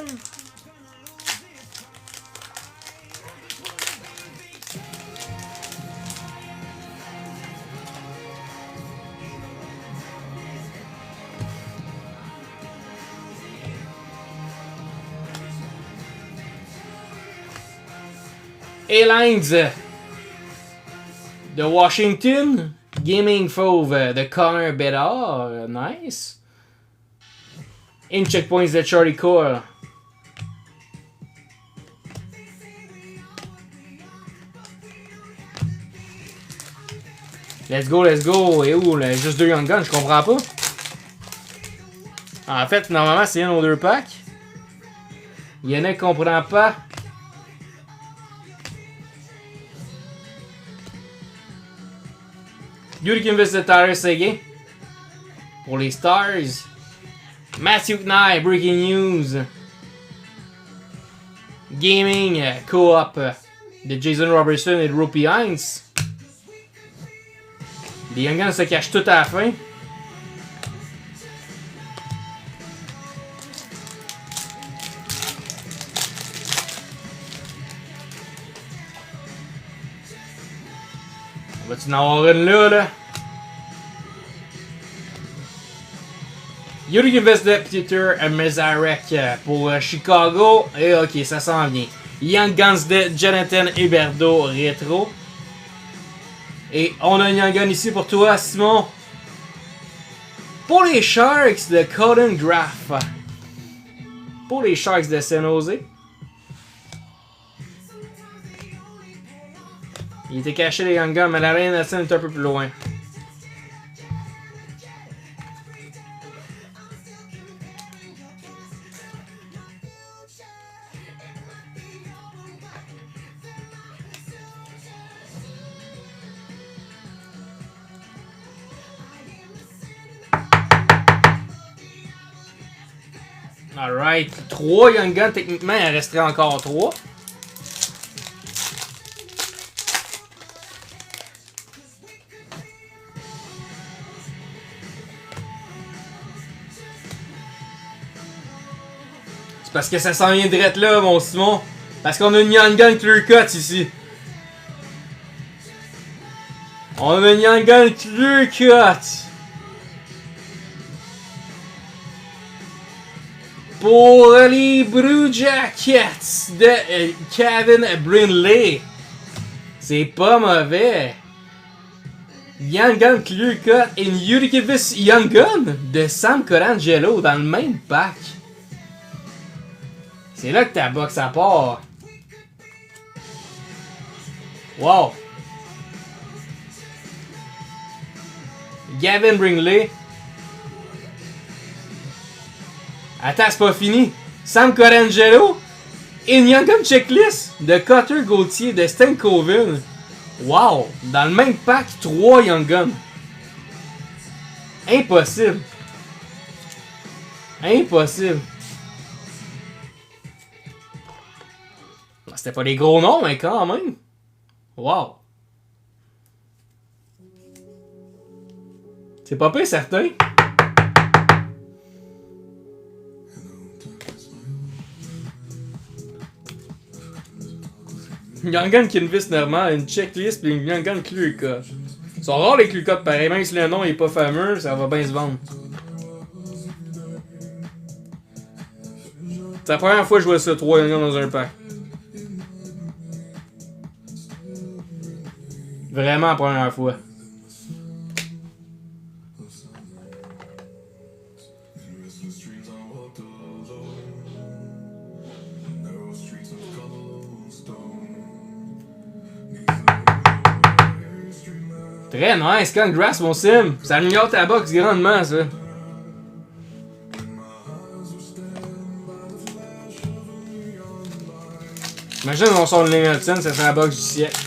Airlines de Washington. Gaming Fauve de Connor Bedard. Nice. In checkpoints de Charlie Cole. Let's go, let's go. Et où? Là, juste deux Young Guns, je comprends pas. En fait, normalement, c'est un ou deux packs. Il y en a qui comprend pas. Yuri Kinvis de Tyler Seguin pour les Stars. Matthew Knight, Breaking News. Gaming Co-op de Jason Robertson et de Rupi Hines. Les Young Guns se cachent tout à la fin. On va-tu en avoir une là? Yuri Kinvis de Peter Mezarek pour Chicago. Et ok, ça s'en vient. Young Guns de Jonathan Huberdeau rétro. Et on a un Young Gun ici pour toi, Simon. Pour les Sharks de Colin Graff. Pour les Sharks de San Jose. Il était caché les Young Guns, mais la reine est un peu plus loin. Alright, 3 Young Guns, techniquement il en resterait encore 3. C'est parce que ça s'en vient direct là, mon Simon. Parce qu'on a une Young Gun Clear Cut ici. On a une Young Gun Clear Cut. Pour les Blue Jackets de Kevin Brindley. C'est pas mauvais. Young Gun Clear Cut et une Yuri Kinvis Young Gun de Sam Colangelo dans le même pack. C'est là que ta boxe à part. Wow. Gavin Bringley. Attends, c'est pas fini. Sam Corangelo. Et une Young Gun checklist de Cutter Gauthier de Stankoven. Wow. Dans le même pack, 3 Young Guns. Impossible. Impossible. C'était pas des gros noms, mais quand même. Wow. C'est pas pire certain. Young Gun Kinvis normal, une checklist pis une Young Gun clear cut. Ils sont rares les clear cut pareil, même si le nom est pas fameux, ça va bien se vendre. C'est la première fois que je vois ça, 3 Young Guns dans un pack. Vraiment la première fois. Très nice, congrats mon sim. Ça améliore ta box grandement ça. Imagine on sort le Hamilton, ça serait la box du siècle.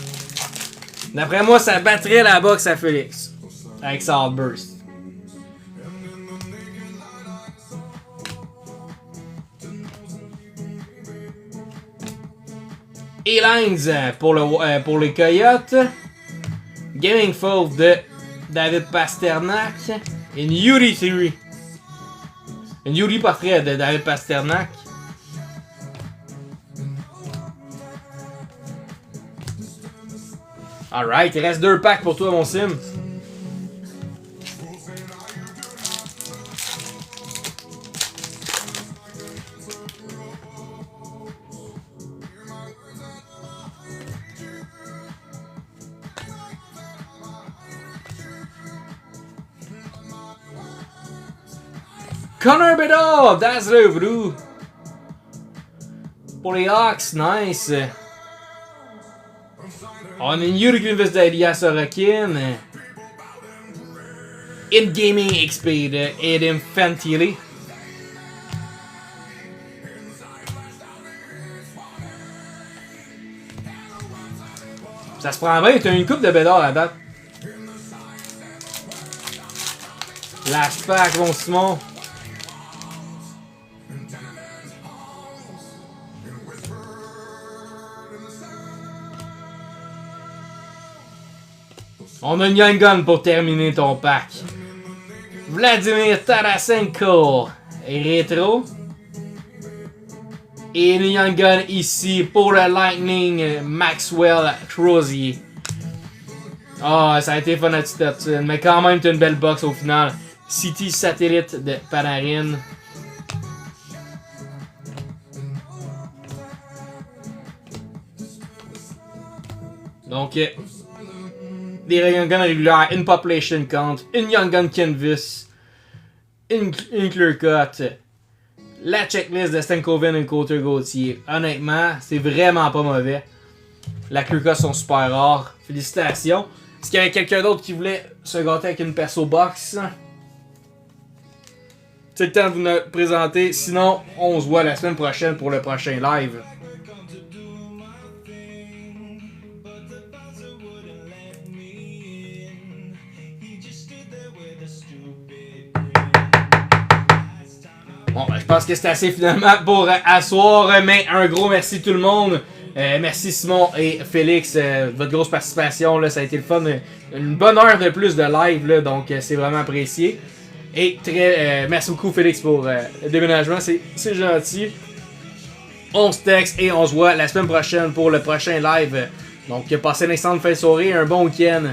D'après moi, ça battrait la box à Félix. Avec sa Outburst. E-Lines pour les Coyotes. Gaming Fold de David Pasternak. Une Yuri Theory. Une Yuri portrait de David Pasternak. Alright, il reste 2 packs pour toi, mon sim. Connor Bedard, Dazzler Blue. Pour les Hawks, nice. On a une Yuri Kinvis d'Elias Sorokin. In Gaming XP de Adam Fantilli. Ça se prend bien, t'as une coupe de Bédard à date. Last pack, mon Simon. On a une Young Gun pour terminer ton pack. Vladimir Tarasenko, rétro. Et une Young Gun ici pour le Lightning, Maxwell Crozier. Ah, ça a été fun à Titopton, mais quand même, t'as une belle box au final. City Satellite de Panarin. Donc, des Young Guns régulières, une Population Count, une Young Gun Canvas, une Clear Cut, la checklist de Stankoven et Cutter Gauthier. Honnêtement, c'est vraiment pas mauvais. La Clear Cut sont super rares. Félicitations. Est-ce qu'il y avait quelqu'un d'autre qui voulait se gâter avec une perso box? C'est le temps de vous le présenter. Sinon, on se voit la semaine prochaine pour le prochain live. Bon, ben, je pense que c'est assez finalement pour asseoir, mais un gros merci tout le monde. Merci Simon et Félix de votre grosse participation. Là, ça a été le fun. Une bonne heure de plus de live, là, donc c'est vraiment apprécié. Et merci beaucoup Félix pour le déménagement, c'est gentil. On se texte et on se voit la semaine prochaine pour le prochain live. Donc passez une excellente fin de soirée, un bon week-end.